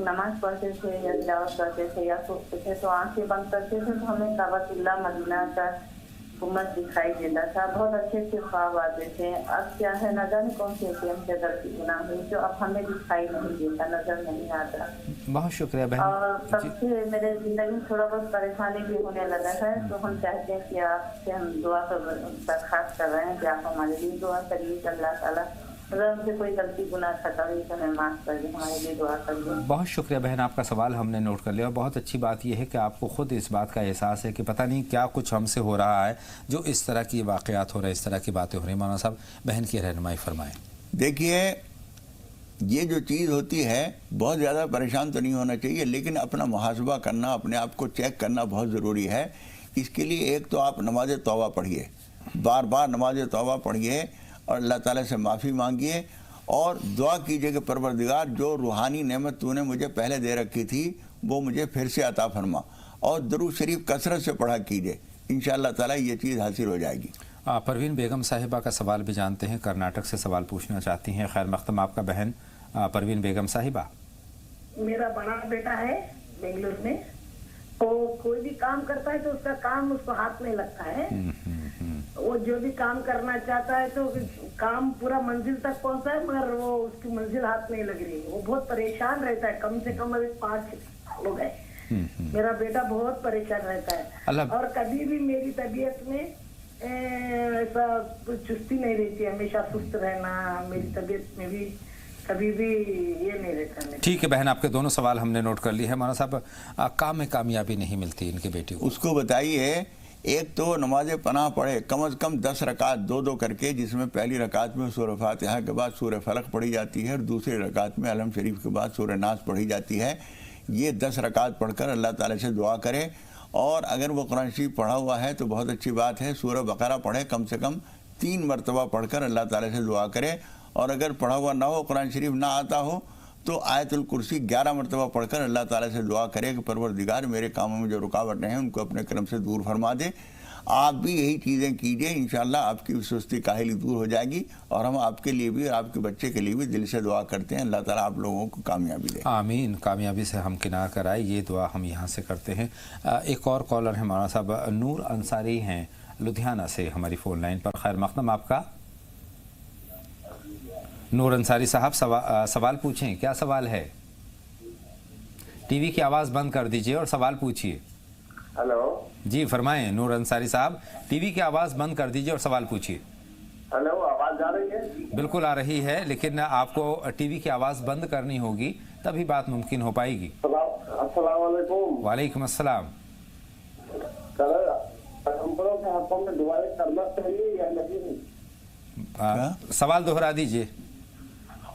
नमाज पढ़ते थे या तिलावत करते थे या सोचते थे तो आंखें बंद करते थे तो हमें काबतुल्लाह मदीना का गुम्बद दिखाई देता था, बहुत अच्छे अच्छे ख्वाब आते थे। अब क्या है न जाने कौन सी हमसे गलती गुनाह हुई जो अब हमें दिखाई नहीं देता, नजर नहीं आता। बहुत शुक्रिया बहन। और तब से मेरे जिंदगी में थोड़ा बहुत परेशानी भी होने लगा है, तो हम चाहते हैं कि आपसे हम दुआ दरख्वास्त कर रहे हैं कि आप हमारे लिए दुआ करिए कि अल्लाह ताला अगर हमसे कोई गलती गुनाह खता हुई तो हमें माफ़ कर दे, हमारे लिए दुआ कर दे। बहुत शुक्रिया बहन, आपका सवाल हमने नोट कर लिया। और बहुत अच्छी बात यह है कि आपको खुद इस बात का एहसास है कि पता नहीं क्या कुछ हमसे हो रहा है जो इस तरह की वाक़यात हो रहे हैं, इस तरह की बातें हो रही हैं। मौलाना साहब बहन की रहनुमाई फरमाएं। देखिए, ये जो चीज़ होती है बहुत ज़्यादा परेशान तो नहीं होना चाहिए, लेकिन अपना मुहासबा करना, अपने आप को चेक करना बहुत ज़रूरी है। इसके लिए एक तो आप नमाज तौबा पढ़िए, बार बार नमाज तौबा पढ़िए और अल्लाह ताला से माफ़ी मांगिए और दुआ कीजिए कि परवरदिगार जो रूहानी नेमत तूने मुझे पहले दे रखी थी वो मुझे फिर से अता फरमा, और दरूद शरीफ कसरत से पढ़ा कीजिए, इंशाअल्लाह ताला ये चीज़ हासिल हो जाएगी। परवीन बेगम साहिबा का सवाल भी जानते हैं, कर्नाटक से सवाल पूछना चाहती हैं। खैर मख्तम आपका बहन परवीन बेगम साहिबा। मेरा बड़ा बेटा है बेंगलुरु में, तो कोई भी काम करता है तो उसका काम उसको हाथ में लगता है। वो जो भी काम करना चाहता है तो काम पूरा मंजिल तक पहुंचा है, मगर वो उसकी मंजिल हाथ नहीं लग रही है। वो बहुत परेशान रहता है, कम से कम अभी 5 लोग हैं। मेरा बेटा बहुत परेशान रहता है और कभी भी मेरी तबीयत में ऐसा चुस्ती नहीं रहती, हमेशा सुस्त रहना, मेरी तबीयत में भी कभी भी ये नहीं रहता। ठीक है बहन, आपके दोनों सवाल हमने नोट कर लिए हैं। मौलाना साहब काम में कामयाबी नहीं मिलती इनके बेटे को, उसको बताइए एक तो नमाज पनाह पढ़े कम से कम 10 रकात 2-2 करके, जिसमें पहली रकात में सूरह फातिहा के बाद सूरह फलक पढ़ी जाती है और दूसरी रकात में अलम शरीफ के बाद सूरह नास पढ़ी जाती है। ये 10 रकात पढ़कर अल्लाह ताला से दुआ करे, और अगर वो कुरान शरीफ पढ़ा हुआ है तो बहुत अच्छी बात है, सूरह बकरा पढ़े कम से कम 3 मरतबा पढ़कर अल्लाह ताला से दुआ करे, और अगर पढ़ा हुआ ना हो, कुरान शरीफ ना आता हो, तो आयतुल कुर्सी 11 मरतबा पढ़कर अल्लाह ताला से दुआ करे कि परवरदिगार मेरे कामों में जो रुकावटें हैं उनको अपने करम से दूर फरमा दे। आप भी यही चीज़ें कीजिए, इंशाअल्लाह आपकी सुस्ती काहिली दूर हो जाएगी, और हम आपके लिए भी और आपके बच्चे के लिए भी दिल से दुआ करते हैं, अल्लाह ताला आप लोगों को कामयाबी दे। आमीन, कामयाबी से हम किनार कराए, ये दुआ हम यहाँ से करते हैं। एक और कॉलर है मौलाना साहब, नूर अंसारी हैं लुधियाना से हमारी फ़ोन लाइन पर। खैर मक़दम आपका। नूर अंसारी साहब सवाल पूछें, क्या सवाल है? टीवी की आवाज़ बंद कर दीजिए और सवाल पूछिए। हेलो जी फरमाएं नूर अंसारी साहब, टीवी की आवाज़ बंद कर दीजिए और सवाल पूछिए। हेलो, आवाज़ आ रही है? बिल्कुल आ रही है, लेकिन आपको टीवी की आवाज़ बंद करनी होगी तभी बात मुमकिन हो पाएगी। अस्सलाम वालेकुम। वालेकुम अस्सलाम। पैगंबरों के हक़ में दुआएं करना चाहिए या नहीं? सवाल दोहरा दीजिए।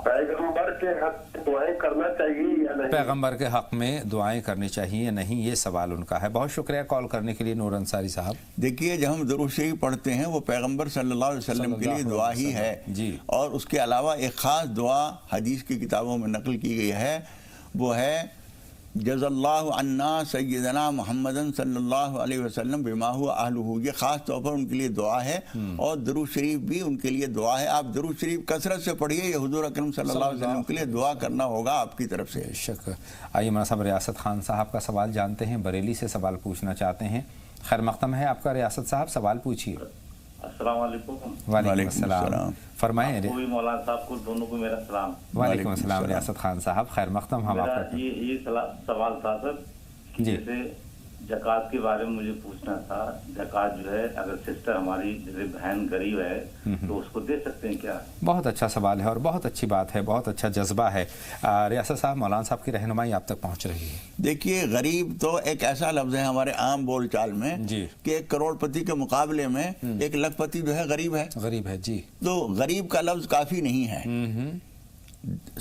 पैगंबर के हक़ में दुआएं करना चाहिए या नहीं? पैगंबर के हक़ में दुआएं करनी चाहिए या नहीं, ये सवाल उनका है। बहुत शुक्रिया कॉल करने के लिए नूर अंसारी साहब। देखिए, जब हम दुरूद शरीफ पढ़ते हैं वो पैगंबर सल्लल्लाहु अलैहि वसल्लम के लिए दुआ ही है जी, और उसके अलावा एक ख़ास दुआ हदीस की किताबों में नकल की गई है, वो है जज़ल्लाहु अन्ना सय्यदना मुहम्मदन सल्लल्लाहु अलैहि वसल्लम बिमा हुवा अहलुहु। ये ख़ास तौर पर उनके लिए दुआ है, और दरूद शरीफ भी उनके लिए दुआ है। आप दरूद शरीफ कसरत से पढ़िए, ये हुज़ूर अकरम सल्लल्लाहु अलैहि वसल्लम के लिए दुआ करना होगा आपकी तरफ से। बेशक। आइए मौलाना साहब रियासत खान साहब का सवाल जानते हैं, बरेली से सवाल पूछना चाहते हैं। खैर मक़दम है आपका रियासत साहब, सवाल पूछिए। अस्सलाम वालेकुम। वालेकुम अस्सलाम। फरमाएं। मौलाना साहब को दोनों को मेरा सलाम। वालेकुम अस्सलाम रियासत खान साहब। खैर मक़दम हम आपका ये सवाल था सर, जैसे ज़कात के बारे में मुझे पूछना था। ज़कात जो है अगर सिस्टर हमारी जैसे बहन गरीब है तो उसको दे सकते हैं क्या? बहुत अच्छा सवाल है और बहुत अच्छी बात है, बहुत अच्छा जज्बा है। रियासत साहब, मौलाना साहब की रहनुमाई आप तक पहुंच रही है। देखिए, गरीब तो एक ऐसा लफ्ज़ है हमारे आम बोलचाल में जी कि 1 करोड़पति के मुकाबले में 1 लखपति जो है गरीब है जी। तो गरीब का लफ्ज़ काफ़ी नहीं है।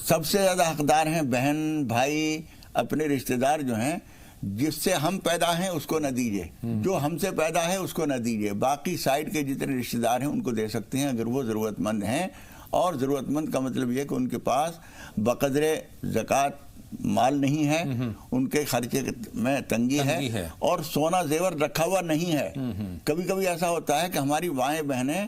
सबसे ज़्यादा हकदार हैं बहन, भाई, अपने रिश्तेदार जो हैं। जिससे हम पैदा हैं उसको न दीजिए, जो हमसे पैदा है उसको न दीजिए। बाकी साइड के जितने रिश्तेदार हैं उनको दे सकते हैं अगर वो ज़रूरतमंद हैं। और ज़रूरतमंद का मतलब ये कि उनके पास बक़दरे ज़कात माल नहीं है, उनके खर्चे में तंगी है और सोना जेवर रखा हुआ नहीं है। कभी कभी ऐसा होता है कि हमारी माएँ बहनें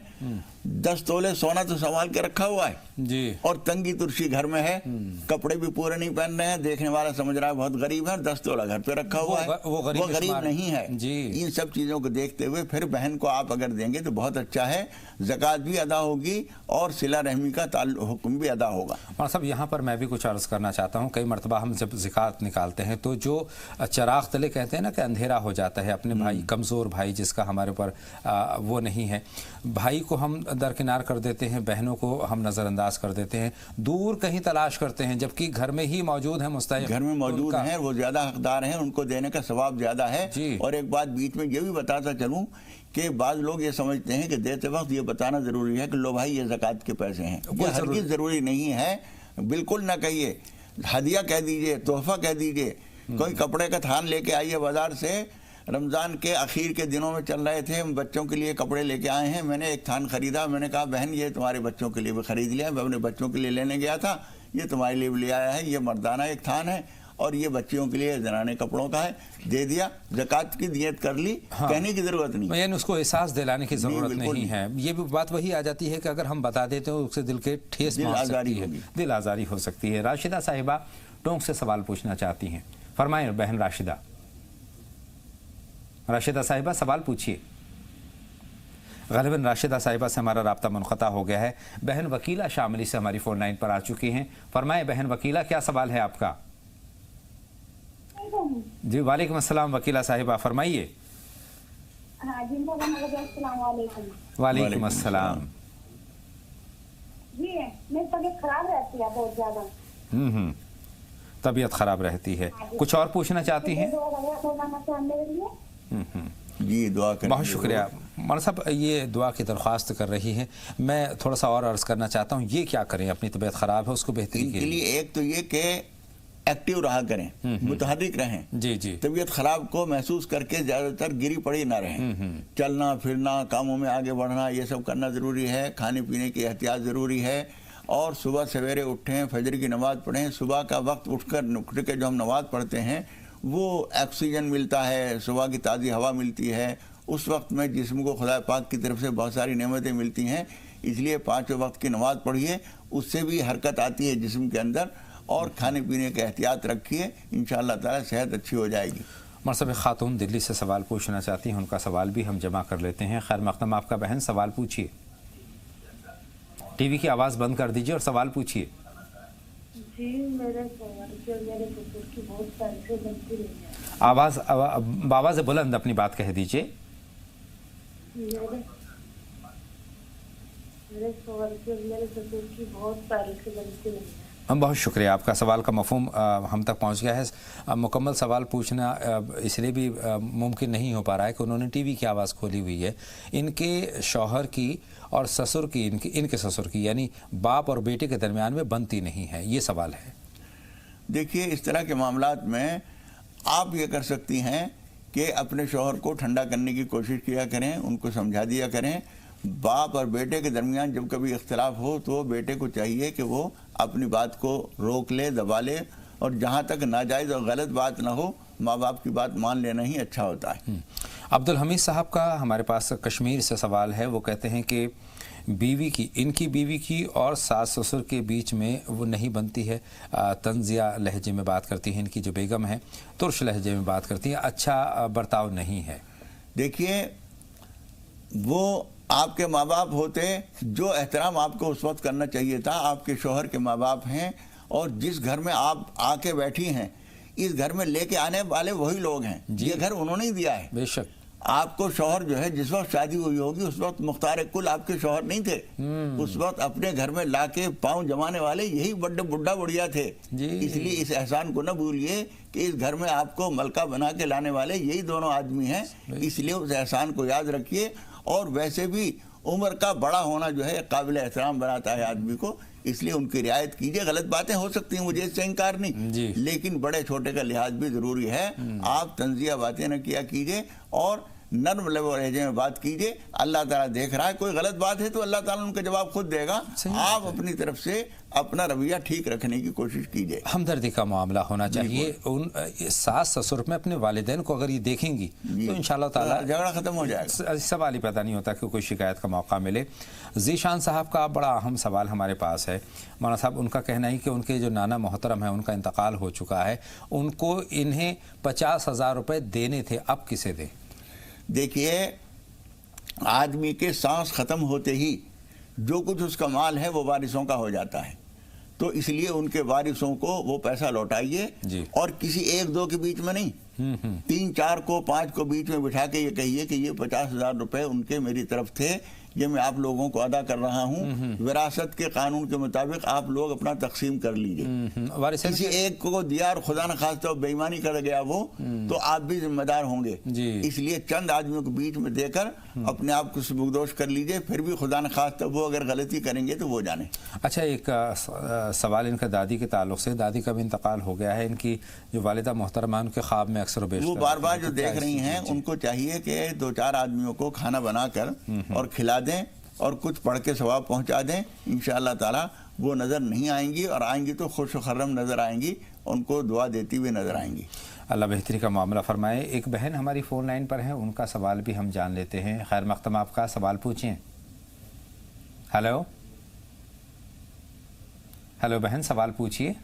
10 तोले सोना तो संभाल के रखा हुआ है जी, और तंगी तुर्शी घर में है, कपड़े भी पूरे नहीं पहन रहे हैं, देखने वाला समझ रहा है बहुत गरीब है, 10 तोला घर पे रखा हुआ है, वो गरीब नहीं है जी। इन सब चीजों को देखते हुए फिर बहन को आप अगर देंगे तो बहुत अच्छा है, ज़कात भी अदा होगी और सिला रहमी का हुक्म भी अदा होगा। और सब यहाँ पर मैं भी कुछ अर्ज करना चाहता हूँ, कई मरतबा हम जब ज़कात निकालते हैं तो जो चराग तले कहते हैं ना कि अंधेरा हो जाता है, अपने भाई, कमज़ोर भाई जिसका हमारे ऊपर वो नहीं है, भाई को हम दरकिनार कर देते हैं, बहनों को हम नज़रअंदाज कर देते हैं, दूर कहीं तलाश करते हैं, जबकि घर में ही मौजूद है, मुस्तहिक़ घर में मौजूद हैं, वो ज़्यादा हकदार हैं, उनको देने का सवाब ज़्यादा है। और एक बात बीच में ये भी बताता चलूँ कि बाद लोग ये समझते हैं कि देते वक्त ये बताना ज़रूरी है कि लो भाई ये ज़कात के पैसे हैं, ये हरगिज़ ज़रूरी नहीं है, बिल्कुल ना कहिए, हदिया कह दीजिए, तोहफा कह दीजिए। कोई कपड़े का थान लेके आइए बाज़ार से, रमज़ान के आखिर के दिनों में चल रहे थे, हम बच्चों के लिए कपड़े लेके आए हैं, मैंने एक थान ख़रीदा, मैंने कहा बहन ये तुम्हारे बच्चों के लिए भी ख़रीद लिया, मैं अपने बच्चों के लिए लेने गया था, ये तुम्हारे लिए भी ले आया है, ये मर्दाना एक थान है और ये बच्चियों के लिए ज़नाने कपड़ों का है, दे दिया, ज़कात की नियत कर ली। हाँ। कहने की ज़रूरत नहीं, यानी उसको एहसास दिलाने की ज़रूरत नहीं है। ये भी बात वही आ जाती है कि अगर हम बता देते हो उससे दिल के ठेस पहुंच सकती है, दिल आज़ारी हो सकती है। राशिदा साहिबा टोंक से सवाल पूछना चाहती हैं, फरमाएं बहन राशिदा। राशिदा साहिबा सवाल पूछिए। ग़ालिबन राशिदा साहिबा से हमारा राब्ता मुनक़ता हो गया है। बहन वकीला शामिली से हमारी फ़ोन लाइन पर आ चुकी हैं, फरमाएं बहन वकीला क्या सवाल है आपका? जी वालेकुम अस्सलाम वकीला साहिबा, फरमाइए। वालेकुम अस्सलाम। जी मेरी तबीयत खराब रहती है बहुत ज्यादा। तबीयत खराब रहती है, कुछ और पूछना चाहती हैं? जी दुआ करें। बहुत शुक्रिया मौलाना साहब, ये दुआ की दरख्वास्त कर रही हैं। मैं थोड़ा सा और अर्ज़ करना चाहता हूँ, ये क्या करें, अपनी तबीयत ख़राब है उसको बेहतरी के लिए? एक तो ये कि एक्टिव रहा करें, मुतहर्रिक रहें। जी जी। तबीयत खराब को महसूस करके ज़्यादातर गिरी पड़ी ना रहें, चलना फिरना, कामों में आगे बढ़ना, ये सब करना ज़रूरी है। खाने पीने की एहतियात ज़रूरी है और सुबह सवेरे उठें, फजर की नमाज़ पढ़ें। सुबह का वक्त उठ के जो हम नमाज़ पढ़ते हैं वो ऑक्सीजन मिलता है, सुबह की ताज़ी हवा मिलती है, उस वक्त में जिस्म को खुदा पाक की तरफ से बहुत सारी नेमतें मिलती हैं। इसलिए 5 वक्त की नमाज़ पढ़िए, उससे भी हरकत आती है जिस्म के अंदर। और खाने पीने के एहतियात रखिए, इंशाअल्लाह ताला सेहत अच्छी हो जाएगी। मरसब खातून दिल्ली से सवाल पूछना चाहती हैं, उनका सवाल भी हम जमा कर लेते हैं। खैर मक़दम आपका बहन, सवाल पूछिए। टीवी की आवाज़ बंद कर दीजिए और सवाल पूछिए। जी मेरे ससुर की बहुत सारी से गलती नहीं है। आवाज़ बुलंद अपनी बात कह दीजिए। मेरे ससुर की बहुत सारी से गलती नहीं है। बहुत शुक्रिया, आपका सवाल का मफ़हूम हम तक पहुंच गया है। मुकम्मल सवाल पूछना इसलिए भी मुमकिन नहीं हो पा रहा है कि उन्होंने टीवी की आवाज़ खोली हुई है। इनके शौहर की और ससुर की, इनके ससुर की यानी बाप और बेटे के दरमियान में बनती नहीं है, ये सवाल है। देखिए इस तरह के मामलात में आप ये कर सकती हैं कि अपने शौहर को ठंडा करने की कोशिश किया करें, उनको समझा दिया करें। बाप और बेटे के दरमियान जब कभी इख्तिलाफ हो तो बेटे को चाहिए कि वो अपनी बात को रोक ले, दबा ले, और जहाँ तक नाजायज़ और गलत बात ना हो माँ बाप की बात मान लेना ही अच्छा होता है। अब्दुल हमीद साहब का हमारे पास कश्मीर से सवाल है। वो कहते हैं कि इनकी बीवी की और सास ससुर के बीच में वो नहीं बनती है। तंजिया लहजे में बात करती हैं, इनकी जो बेगम है तुर्श लहजे में बात करती हैं, अच्छा बर्ताव नहीं है। देखिए वो आपके माँ बाप होते, जो एहतराम आपको उस वक्त करना चाहिए था, आपके शौहर के माँ बाप हैं और जिस घर में आप आके बैठी हैं इस घर में लेके आने वाले वही लोग हैं। ये घर उन्होंने ही दिया है। बेशक आपको शौहर जो है जिस वक्त शादी हुई होगी उस वक्त मुख्तार कुल आपके शौहर नहीं थे। उस वक्त अपने घर में लाके पाँव जमाने वाले यही बड़े बुढ़ा बुढ़िया थे। इसलिए इस एहसान को न भूलिए कि इस घर में आपको मलका बना के लाने वाले यही दोनों आदमी हैं। इसलिए उस एहसान को याद रखिए। और वैसे भी उम्र का बड़ा होना जो है काबिल एहतराम बनाता है आदमी को, इसलिए उनकी रियायत कीजिए। गलत बातें हो सकती हैं, मुझे इससे इनकार नहीं, लेकिन बड़े छोटे का लिहाज भी जरूरी है। आप तंजिया बातें न किया कीजिए और नर्म लहजे में बात कीजिए। अल्लाह ताला देख रहा है, कोई गलत बात है तो अल्लाह ताला उनका जवाब खुद देगा। आप अपनी तरफ से अपना रवैया ठीक रखने की कोशिश कीजिए। हमदर्दी का मामला होना चाहिए। उन सास ससुर में अपने वालिदैन को अगर ये देखेंगी तो इंशाल्लाह ताला झगड़ा खत्म हो जाएगा। सवाल ही पैदा नहीं होता कि कोई शिकायत का मौका मिले। ज़ीशान साहब का बड़ा अहम सवाल हमारे पास है। मौलाना साहब, उनका कहना है कि उनके जो नाना मोहतरम है उनका इंतकाल हो चुका है, उनको इन्हें 50,000 रुपये देने थे, अब किसे दें? देखिए, आदमी के सांस खत्म होते ही जो कुछ उसका माल है वो वारिसों का हो जाता है, तो इसलिए उनके वारिसों को वो पैसा लौटाइए और किसी एक दो के बीच में नहीं, 3 4 को 5 को बीच में बिठा के ये कहिए कि ये 50,000 रुपए उनके मेरी तरफ थे, ये मैं आप लोगों को अदा कर रहा हूँ, विरासत के कानून के मुताबिक आप लोग अपना तकसीम कर लीजिए। किसी एक को दिया और खुदा न खास्ता बेईमानी कर गया वो, तो आप भी जिम्मेदार होंगे। इसलिए चंद आदमियों के बीच में देकर अपने आप को सुबुकदोश कर लीजिए, फिर भी खुदा न खास्ता वो अगर गलती करेंगे तो वो जाने। अच्छा, एक सवाल इनका दादी के ताल्लुक से। दादी का भी इंतकाल हो गया है, इनकी जो वालिदा मोहतरमा उनके ख्वाब में अक्सर वो बार बार जो देख रही हैं, उनको चाहिए कि 2-4 आदमियों को खाना बनाकर और खिला दें और कुछ पढ़ के सवाब पहुंचा दें। इंशाअल्लाह ताला वो नज़र नहीं आएंगी, और आएंगी तो खुश खर्रम नज़र आएंगी, उनको दुआ देती हुई नज़र आएंगी। अल्लाह बेहतरी का मामला फरमाए। एक बहन हमारी फ़ोन लाइन पर है, उनका सवाल भी हम जान लेते हैं। खैर मक़दम, आपका सवाल पूछें। हेलो हेलो बहन, सवाल पूछिए।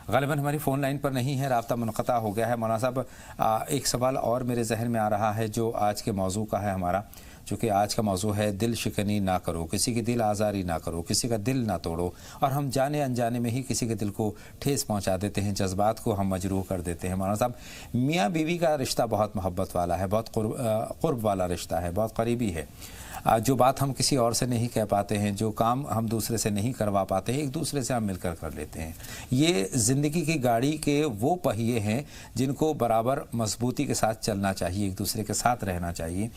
ग़ालिबन हमारी फ़ोन लाइन पर नहीं है, राब्ता मुनक़ता हो गया है। मौलाना साहब, एक सवाल और मेरे जहन में आ रहा है जो आज के मौजू का है हमारा, चूँकि आज का मौजू है दिल शिकनी ना करो, किसी की दिल आज़ारी ना करो, किसी का दिल ना तोड़ो। और हम जाने अनजाने में ही किसी के दिल को ठेस पहुँचा देते हैं, जज्बात को हम मजरूह कर देते हैं। मौलाना साहब, मियाँ बीवी का रिश्ता बहुत मोहब्बत वाला है, बहुत क़ुर्ब वाला रिश्ता है, बहुत करीबी है। जो बात हम किसी और से नहीं कह पाते हैं, जो काम हम दूसरे से नहीं करवा पाते हैं, एक दूसरे से हम मिलकर कर लेते हैं। ये ज़िंदगी की गाड़ी के वो पहिए हैं जिनको बराबर मजबूती के साथ चलना चाहिए, एक दूसरे के साथ रहना चाहिए।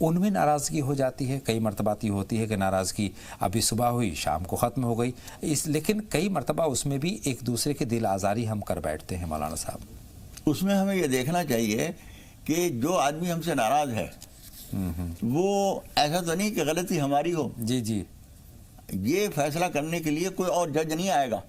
उनमें नाराज़गी हो जाती है, कई मरतबाती होती है कि नाराज़गी अभी सुबह हुई शाम को ख़त्म हो गई, लेकिन कई मरतबा उसमें भी एक दूसरे की दिल आज़ारी हम कर बैठते हैं। मौलाना साहब, उसमें हमें ये देखना चाहिए कि जो आदमी हमसे नाराज़ है वो ऐसा तो नहीं कि गलती हमारी हो। जी जी, ये फैसला करने के लिए कोई और जज नहीं आएगा,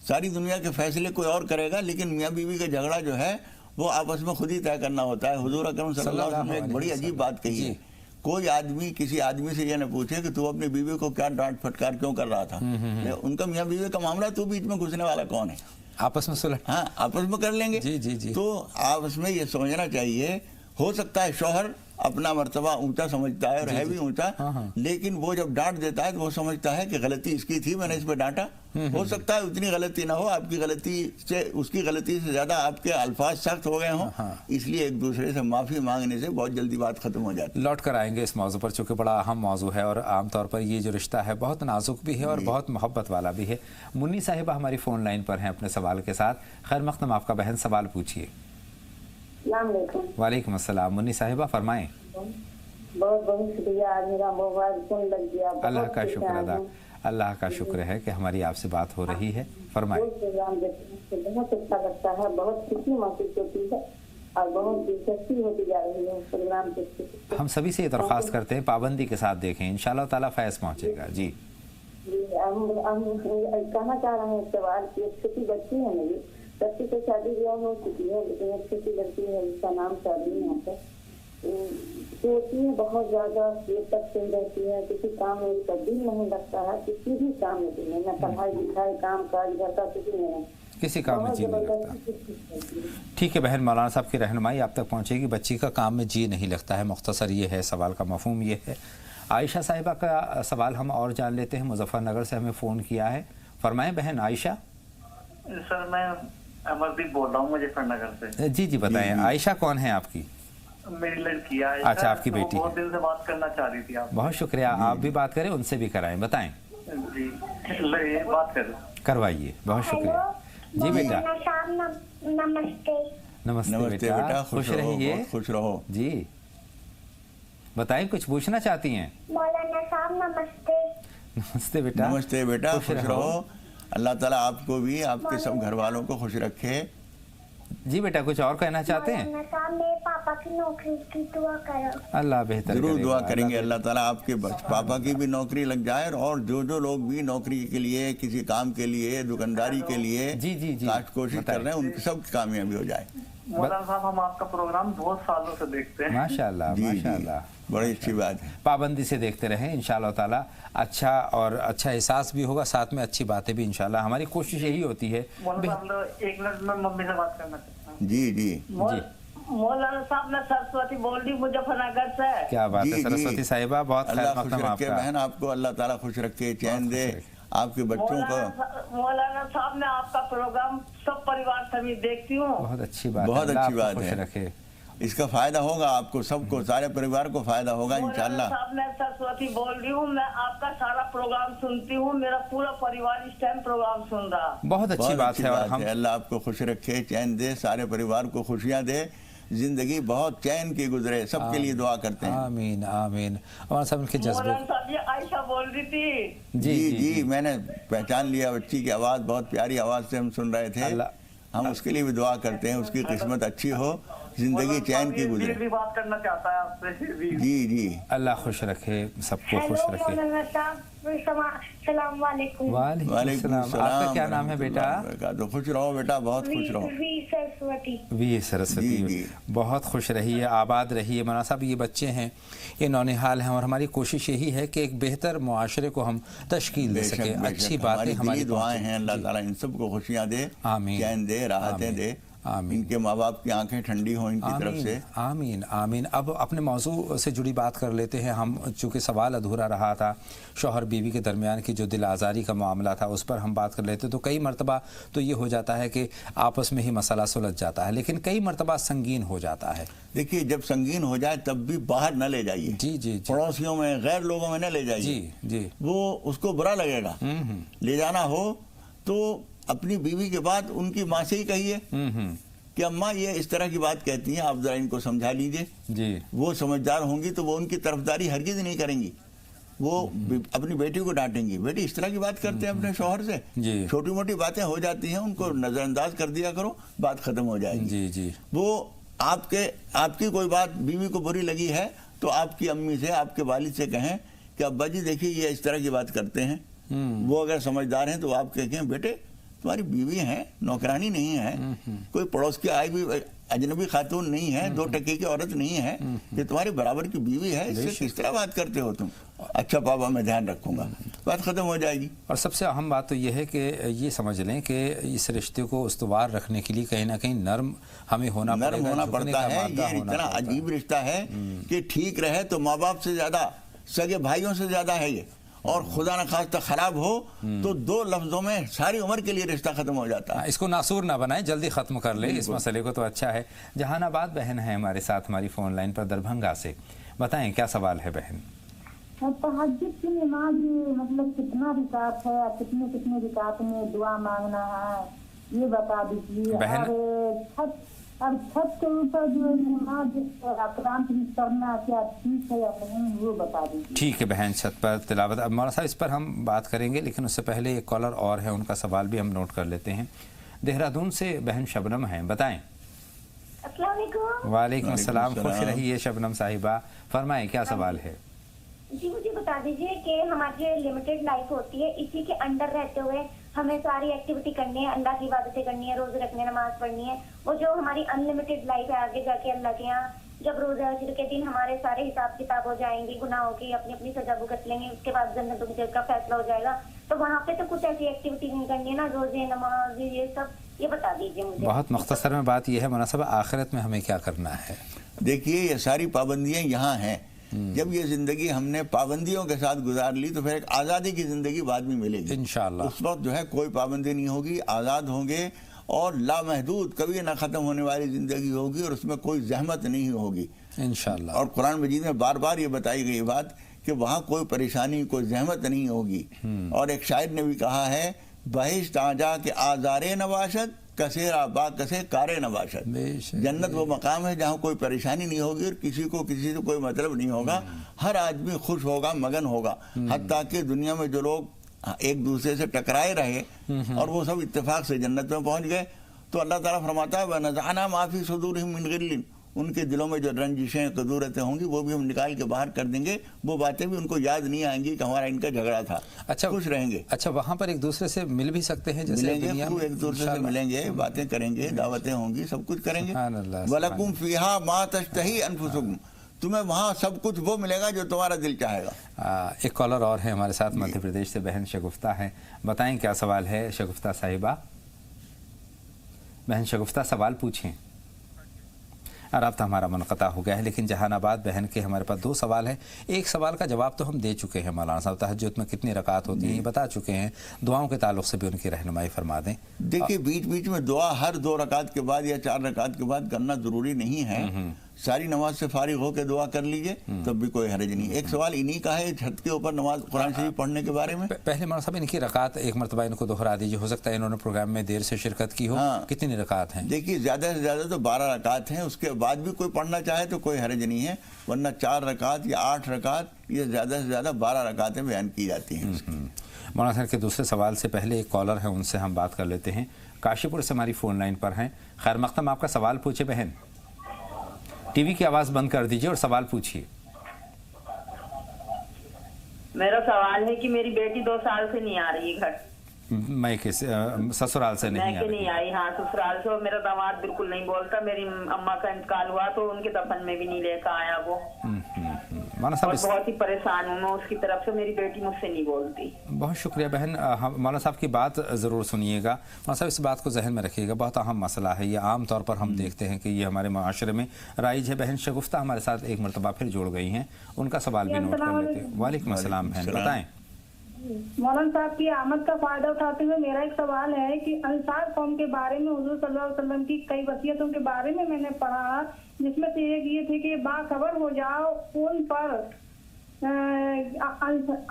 सारी दुनिया के फैसले कोई और करेगा, लेकिन मियाँ बीवी का झगड़ा जो है वो आपस में खुद ही तय करना होता है। हुजूर अकरम सल्लल्लाहु अलैहि वसल्लम ने एक बड़ी अजीब बात कही है, कोई आदमी किसी आदमी से ये न पूछे कि तू अपनी बीवी को क्या डांट फटकार क्यों कर रहा था। उनका मियाँ बीवी का मामला, तू बीच में घुसने वाला कौन है? आपस में सुलह, हाँ, आपस में कर लेंगे। जी जी जी। तो आपस में ये समझना चाहिए, हो सकता है शौहर अपना मर्तबा ऊंचा समझता है और है भी ऊंचा, लेकिन वो जब डांट देता है तो वो समझता है कि गलती इसकी थी, मैंने इस पे डांटा। हो सकता है उतनी गलती ना हो, आपकी गलती से, उसकी गलती से ज्यादा आपके अल्फाज सख्त हो गए हों, इसलिए एक दूसरे से माफी मांगने से बहुत जल्दी बात खत्म हो जाती है। लौट कर आएंगे इस मौजू पर, चूँकि बड़ा अहम मौजू है और आमतौर पर ये जो रिश्ता है बहुत नाजुक भी है और बहुत मोहब्बत वाला भी है। मुन्नी साहिबा हमारी फ़ोन लाइन पर हैं अपने सवाल के साथ। खैर मक़दम, आपका बहन, सवाल पूछिए। वालेकुम अस्सलाम। मुन्नी साहिबा फरमाएं। बहुत बहुत शुक्रिया, आज मेरा मोबाइल फोन लग गया। अल्लाह का शुक्र अदा, अल्लाह का शुक्र है कि हमारी आपसे बात हो रही है। फरमाएं। बहुत अच्छा लगता है, बहुत खुशी महसूस होती है और बहुत दिलचस्पी होती जा रही है प्रोग्राम के। हम सभी से ये दरख्वास्त करते हैं पाबंदी के साथ देखें, इंशाल्लाह ताला फैज़ पहुँचेगा। जी, हम कहना चाह रहे हैं सवाल की, एक छोटी बच्ची है मेरी, बच्ची को शादी ब्याह हो चुकी है, लेकिन एक छोटी लड़की है जिसका नाम शादी यहाँ पर सोती है, बहुत ज्यादा देर तक सुन रहती है, किसी काम में उसका दिल नहीं लगता है, किसी भी काम में दिल नहीं, न पढ़ाई लिखाई काम काज घर का कुछ नहीं, किसी काम में जी नहीं लगता। ठीक है बहन, मौलाना साहब की रहनुमाई आप तक पहुँचेगी। बच्ची का काम में जी नहीं लगता है, मुख्तसर ये है सवाल का मफहूम ये है। आयशा साहिबा का सवाल हम और जान लेते हैं, मुजफ्फरनगर से हमें फ़ोन किया है। फरमाएं बहन आयशा। सर मैं अमरदीप बोल रहा हूँ मुजफ्फरनगर से। जी जी बताएं, आयशा कौन है आपकी? मेरी लड़की है। अच्छा, आपकी बेटी बहुत दिल से बात करना चाह रही थी आप। बहुत शुक्रिया, आप भी बात करें, उनसे भी कराएं। बताएं जी, बात करवाइए। बहुत शुक्रिया। जी बेटा, नमस्ते। नमस्ते बेटा, खुश रहिए, खुश रहो जी। बताएं, कुछ पूछना चाहती हैं? मौलाना साहब नमस्ते। नमस्ते बेटा, नमस्ते बेटा, खुश रहो। अल्लाह ताला आपको भी, आपके सब घर वालों को खुश रखे। जी बेटा, कुछ और कहना चाहते हैं? मौलाना साहब, मेरे पापा पापा की नौकरी की दुआ करो। अल्लाह बेहतर जरूर करेगा, दुआ करेंगे अल्लाह ताला आपके पापा की भी नौकरी लग जाए, और जो लोग भी नौकरी के लिए, किसी काम के लिए, दुकानदारी के लिए जी जी जी कोशिश कर रहे हैं, उनकी सब कामयाबी हो जाए। मौलाना साहब हम आपका प्रोग्राम बहुत सालों से देखते हैं। माशाल्लाह माशाल्लाह, बड़ी अच्छी बात है। पाबंदी से देखते रहें, इंशाअल्लाह ताला अच्छा और अच्छा एहसास भी होगा, साथ में अच्छी बातें भी इंशाअल्लाह। हमारी कोशिश यही होती है। मौलाना साहब 1 मिनट में मम्मी से बात करना चाहता हूँ। जी जी मौलाना साहब मैं सरस्वती बोल रही मुजफ्फरनगर से। क्या बात है सरस्वती साहिबा, बहुत अल्लाह खैर खुश मक़दम रखे आपका। बहन, आपको अल्लाह ताला खुश रखे, चैन दे आपके बच्चों को। मौलाना साहब मैं आपका प्रोग्राम सब परिवार समेत देखती हूँ। बहुत अच्छी बात है, बहुत अल्लाह अच्छी आपको बात खुश है। रखे। इसका फायदा होगा आपको सबको, सारे परिवार को फायदा होगा मौलाना इंशाल्लाह। साहब मैं सरस्वती बोल रही हूँ, मैं आपका सारा प्रोग्राम सुनती हूँ, मेरा पूरा परिवार इस टाइम प्रोग्राम सुन रहा। बहुत अच्छी बात है, और हम अल्लाह आपको खुश रखे, चैन दे, सारे परिवार को खुशियाँ दे, जिंदगी बहुत चैन की गुजरे, सबके लिए दुआ करते हैं। आमीन आमीन। और सब इनके जज्बे। मौलाना साहब ये आयशा बोल रही थी। जी जी मैंने पहचान लिया, बच्ची की आवाज़ बहुत प्यारी आवाज़ से हम सुन रहे थे। हम उसके लिए भी दुआ करते हैं, उसकी किस्मत अच्छी हो, जिंदगी चैन की गुजरे। भी बात करना चाहता है आपसे। जी जी अल्लाह खुश रखे, सबको खुश रखे। मौलाना साहब सलाम वालेकुम। वालेकुम सलाम। आपका क्या नाम है बेटा? तो खुश रहो बेटा, बहुत खुश रहो। वी सरस्वती, बहुत खुश रहिए, आबाद रहिए। मौलाना साहब ये बच्चे हैं, ये नौनिहाल हैं, और हमारी कोशिश यही है कि एक बेहतर मुआशरे को हम तश्कील दे सके। अच्छी बातें हमारी दुआएं हैं, अल्लाह ताला इन सबको खुशियाँ दे, चैन दे, राहतें दे, इनके माँ बाप की आंखें ठंडी हों इनकी तरफ से। आमीन आमीन। अब अपने मौजू से जुड़ी बात कर लेते हैं हम, चूँकि सवाल अधूरा रहा था, शौहर बीवी के दरमियान की जो दिल आज़ारी का मामला था उस पर हम बात कर लेते। तो कई मरतबा तो ये हो जाता है कि आपस में ही मसला सुलझ जाता है, लेकिन कई मरतबा संगीन हो जाता है। देखिए जब संगीन हो जाए तब भी बाहर न ले जाइए। जी जी, पड़ोसियों में, गैर लोगों में न ले जाइए। जी जी, वो उसको बुरा लगेगा। ले जाना हो तो अपनी बीवी के बाद उनकी माँ से ही कहिए कि अम्मा ये इस तरह की बात कहती हैं, आप जरा इनको समझा लीजिए। जी, वो समझदार होंगी तो वो उनकी तरफदारी हरगिज नहीं करेंगी, वो अपनी बेटी को डांटेंगी, बेटी इस तरह की बात करते हैं अपने शौहर से। छोटी मोटी बातें हो जाती हैं, उनको नजरअंदाज कर दिया करो, बात खत्म हो जाएगी। जी जी। वो आपकी कोई बात बीवी को बुरी लगी है तो आपकी अम्मी से, आपके वालिद से कहें कि अब्बा जी देखिए ये इस तरह की बात करते हैं। वो अगर समझदार हैं तो आप कहें बेटे तुम्हारी बीवी है, नौकरानी नहीं है, कोई पड़ोस की आई भी अजनबी खातून नहीं है, 2 टके की औरत नहीं है, ये तुम्हारी बराबर की बीवी है, इससे किस तरह बात करते हो तुम? अच्छा पापा मैं ध्यान रखूंगा, बात खत्म हो जाएगी। और सबसे अहम बात तो यह है कि ये समझ लें कि इस रिश्ते को उस्तवार रखने के लिए कहीं ना कहीं नर्म हमें होना पड़ता है। ये इतना अजीब रिश्ता है कि ठीक रहे तो माँ बाप से ज्यादा, सगे भाइयों से ज्यादा है ये, और खुदा न खास्ता खराब हो तो 2 लफ्जों में सारी उम्र के लिए रिश्ता खत्म हो जाता है। इसको नासूर ना बनाए, जल्दी खत्म कर ले इस मसले को तो अच्छा है। जहानाबाद बहन है हमारे साथ हमारी फोन लाइन पर दरभंगा से, बताएं क्या सवाल है बहन? तहज्जुद की नमाज मतलब कितना रिकात है, कितने रिकात में दुआ मांगना है ये बता दीजिए। और छत के ऊपर जो नमाज कुरान करना क्या ठीक है या नहीं वो बता दीजिए। ठीक है बहन, छत पर तिलावत। अब मौलाना साहब इस पर हम बात करेंगे, लेकिन उससे पहले एक कॉलर और है, उनका सवाल भी हम नोट कर लेते हैं। देहरादून से बहन शबनम हैं, बताएं। अस्सलाम वालेकुम। वालेकुम अस्सलाम, खुश रहिए शबनम साहिबा, फरमाएं क्या सवाल है? जी मुझे बता दीजिए कि हमारी लिमिटेड लाइफ होती है, इसी के अंडर रहते हुए हमें सारी एक्टिविटी करनी है, अल्लाह की इबादतें करनी है, रोजे रखने, नमाज पढ़नी है। वो जो हमारी अनलिमिटेड लाइफ है आगे जाके अल्लाह के यहाँ जब रोजा अशर के दिन हमारे सारे हिसाब किताब हो जाएंगे, गुनाहों की अपनी अपनी सजा भुगत लेंगे, उसके बाद जन्नत का फैसला हो जाएगा, तो वहाँ पे तो कुछ ऐसी एक्टिविटी नहीं करनी है ना, रोजे नमाज ये सब, ये बता दीजिए मुझे। बहुत मुख्तसर में बात यह है मौलाना साहब, आखिरत में हमें क्या करना है? देखिए ये सारी पाबंदियां यहाँ हैं। जब ये जिंदगी हमने पाबंदियों के साथ गुजार ली तो फिर एक आज़ादी की जिंदगी बाद में मिलेगी इंशाअल्लाह। उस वक्त जो है कोई पाबंदी नहीं होगी, आज़ाद होंगे और लामहदूद कभी ना ख़त्म होने वाली ज़िंदगी होगी और उसमें कोई जहमत नहीं होगी इंशाअल्लाह। और कुरान मजीद में बार बार ये बताई गई बात कि वहाँ कोई परेशानी, कोई जहमत नहीं होगी। और एक शायर ने भी कहा है, बहिश्त आजा के आज़ारे नवाशद कसेरा बा कसे कारे नवाशद। जन्नत वो मकाम है जहाँ कोई परेशानी नहीं होगी और किसी से कोई मतलब नहीं होगा, हर आदमी खुश होगा, मगन होगा। हत्ता कि दुनिया में जो लोग एक दूसरे से टकराए रहे और वो सब इत्तेफाक से जन्नत में पहुंच गए, तो अल्लाह ताला फरमाता है वनज़अना मा फ़ी सुदूरिहिम मिन गिल्लिन, ان کے دلوں میں جو رنجشیں قدورتیں ہوں گی وہ بھی ہم نکال کے باہر کر دیں گے، وہ باتیں بھی ان کو یاد نہیں آئیں گی کہ ہمارا ان کا جھگڑا تھا۔ اچھا، خوش رہیں گے۔ اچھا، وہاں پر ایک دوسرے سے مل بھی سکتے ہیں؟ جیسے ملیں گے، خوب ایک دوسرے سے ملیں گے، باتیں کریں گے، دعوتیں ہوں گی، سب کچھ کریں گے۔ وَلَكُمْ فِيهَا مَا تَشْتَهِي أَنفُسُكُمْ، تمہیں وہاں سب کچھ وہ ملے گا جو تمہارا دل چاہے گا۔ ایک کالر اور ہے ہمارے ساتھ مدھیہ پردیش سے، بہن شگفتہ ہیں، بتائیں کیا سوال ہے شگفتہ صاحبہ؟ بہن شگفتہ سوال پوچھیں۔ رابطہ ہمارا منقطع ہو گیا ہے، لیکن جہان آباد بہن کے ہمارے پاس 2 سوال ہیں۔ ایک سوال کا جواب تو ہم دے چکے ہیں مولانا صاحب، تہجد میں کتنی رکعت ہوتی ہیں یہ بتا چکے ہیں، دعاؤں کے تعلق سے بھی ان کی رہنمائی فرما دیں۔ دیکھیے بیچ بیچ میں دعا ہر 2 رکعت کے بعد یا 4 رکعت کے بعد کرنا ضروری نہیں ہے، ساری نماز سے فارغ ہو کے دعا کر لیجئے تب بھی کوئی حرج نہیں۔ ایک سوال انہی کا ہے چھت کے اوپر نماز قرآن شریف پڑھنے کے بارے میں۔ پہلے مولانا صاحب ان کی رکعت ایک مرتبہ ان کو دہرا دیجیے، ہو سکتا ہے انہوں نے پروگرام میں دیر سے شرکت کی ہو، کتنی رکعت ہیں؟ دیکھیے زیادہ سے زیادہ تو 12 رکعت ہیں، اس کے بعد بھی کوئی پڑھنا چاہے تو کوئی حرج نہیں ہے، ورنہ 4 رکعت یا 8 رکعت یہ زیادہ سے زیادہ 12 رکعتیں بیان کی جاتی ہیں۔ مولانا صاحب کے دوسرے سوال سے پہلے ایک کالر ہے، ان سے ہم بات کر لیتے ہیں، کاشی پور سے ہماری فون لائن پر ہیں۔ خیر مقدم، آپ کا سوال پوچھے بہن، ٹی وی کی آواز بند کر دیجئے اور سوال پوچھیے۔ میرا سوال ہے کہ میری بیٹی 2 سال سے نہیں آ رہی ہے گھر، میں سسرال سے نہیں آئی۔ ہاں سسرال سے، اور میرا داماد بالکل نہیں بولتا، میری اماں کا انتقال ہوا تو ان کے دفن میں بھی نہیں لے کر آیا وہ، اور بہت ہی پریشان ہوں میں اس کی طرف سے، میری بیٹی مجھ سے نہیں بولتی۔ بہت شکریہ بہن، مولانا صاحب کی بات ضرور سنیے گا، مولانا صاحب اس بات کو ذہن میں رکھیے گا، بہت اہم مسئلہ ہے یہ، عام طور پر ہم دیکھتے ہیں کہ یہ ہمارے معاشرے میں رائج ہے۔ بہن شگفتہ ہمارے ساتھ ایک مرتبہ پھر جڑ گئی ہیں، ان کا سوال بھی نوٹ کر لیتے ہیں۔ وعلیکم السلام بہن، بتائیں۔ مولانا صاحب کی آمد کا فائدہ اٹھاتے ہوئے میرا ایک سوال ہے کہ انصار قوم کے بارے میں حضور صلی اللہ علیہ وسلم کی کئی وصیتوں کے بارے میں نے پڑھا، جس میں سے ایک یہ تھی کہ باخبر ہو جاؤ ان پر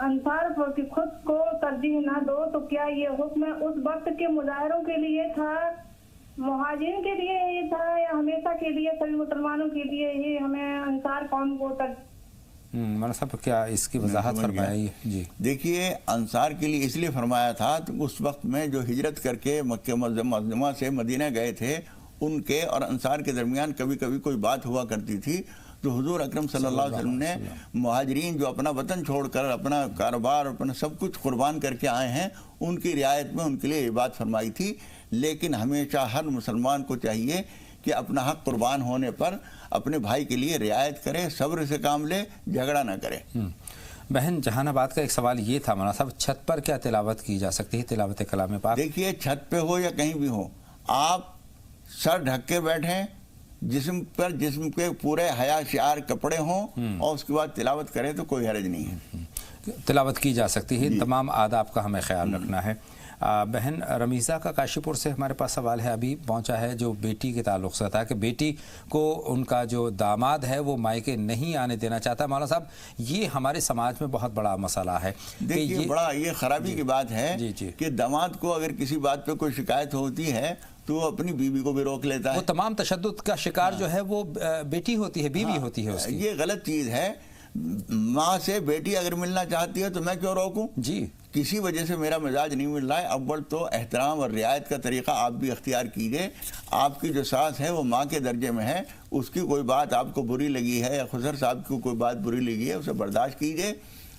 انصار پر خود کو ترجیح نہ دو، تو کیا یہ حکم اس وقت کے مظاہروں کے لیے تھا، مہاجرین کے لیے یہ تھا، یا ہمیشہ کے لیے سبھی مسلمانوں کے لیے یہ ہمیں انصار قوم کو مولانا صاحب کیا اس کی وضاحت فرمائی؟ جی دیکھیے انصار کے لیے اس لیے فرمایا تھا تو اس وقت میں جو ہجرت کر کے مکہ معظمہ سے مدینہ گئے تھے، ان کے اور انصار کے درمیان کبھی کبھی کوئی بات ہوا کرتی تھی، تو حضور اکرم صلی اللہ علیہ وسلم نے مہاجرین جو اپنا وطن چھوڑ کر اپنا کاروبار اپنا سب کچھ قربان کر کے آئے ہیں، ان کی رعایت میں ان کے لیے یہ بات فرمائی تھی۔ لیکن ہمیشہ ہر مسلمان کو چاہیے کہ اپنا حق قربان ہونے پر اپنے بھائی کے لیے رعایت کرے، صبر سے کام لے، جھگڑا نہ کرے۔ بہن جہان آباد کا ایک سوال یہ تھا مولانا صاحب، چھت پر کیا تلاوت کی جا سکتی ہے، تلاوت کلام پاک؟ دیکھیے چھت پہ ہو یا کہیں بھی ہو، آپ سر ڈھک کے بیٹھیں، جسم کے پورے حیا شعار کپڑے ہوں، اور اس کے بعد تلاوت کریں تو کوئی حرج نہیں ہے، تلاوت کی جا سکتی ہے۔ تمام آداب کا ہمیں خیال رکھنا ہے۔ بہن رمیزہ کا کاشی پور سے ہمارے پاس سوال ہے، ابھی پہنچا ہے، جو بیٹی کے تعلق سے تھا کہ بیٹی کو ان کا جو داماد ہے وہ مائکے نہیں آنے دینا چاہتا۔ مولانا صاحب یہ ہمارے سماج میں بہت بڑا مسئلہ ہے۔ دیکھیے بڑا یہ خرابی کی بات ہے کہ داماد کو اگر کسی بات پہ کوئی شکایت ہوتی ہے تو وہ اپنی بیوی کو بھی روک لیتا ہے۔ وہ تمام تشدد کا شکار جو ہے وہ بیٹی ہوتی ہے، بیوی ہوتی ہے اس کی۔ یہ غلط چیز ہے، ماں سے بیٹی اگر ملنا چاہتی ہے تو میں کیوں روکوں؟ جی کسی وجہ سے میرا مزاج نہیں مل رہا ہے، اول تو احترام اور رعایت کا طریقہ آپ بھی اختیار کیجئے۔ آپ کی جو ساس ہے وہ ماں کے درجے میں ہے، اس کی کوئی بات آپ کو بری لگی ہے یا خسر صاحب کو کوئی بات بری لگی ہے، اسے برداشت کیجئے۔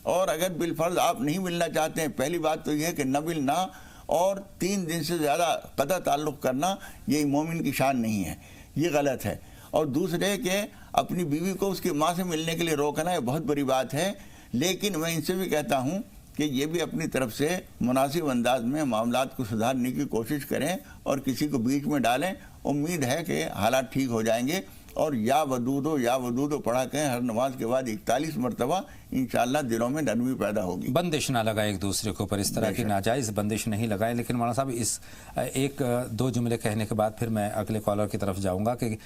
اور اگر بالفرض آپ نہیں ملنا چاہتے ہیں، پہلی بات تو یہ ہے کہ نہ ملنا اور 3 دن سے زیادہ قطع تعلق کرنا یہ مومن کی شان نہیں ہے، یہ غلط ہے۔ اور دوسرے کہ اپنی بیوی کو اس کی ماں سے ملنے کے لیے روکنا یہ بہت بڑی بات ہے، لیکن میں ان سے بھی کہتا ہوں کہ یہ بھی اپنی طرف سے مناسب انداز میں معاملات کو سدھارنے کی کوشش کریں اور کسی کو بیچ میں ڈالیں۔ امید ہے کہ حالات ٹھیک ہو جائیں گے۔ اور یا ودودو پڑھا کریں ہر نماز کے بعد 41 مرتبہ، انشاءاللہ دلوں میں نرمی پیدا ہوگی۔ بندش نہ لگائے ایک دوسرے کے اوپر، اس طرح کی ناجائز بندش نہیں لگائے۔ لیکن مولانا صاحب اس 1-2 جملے کہنے کے بعد پھر میں اگلے کالر کی طرف جاؤں گا کہ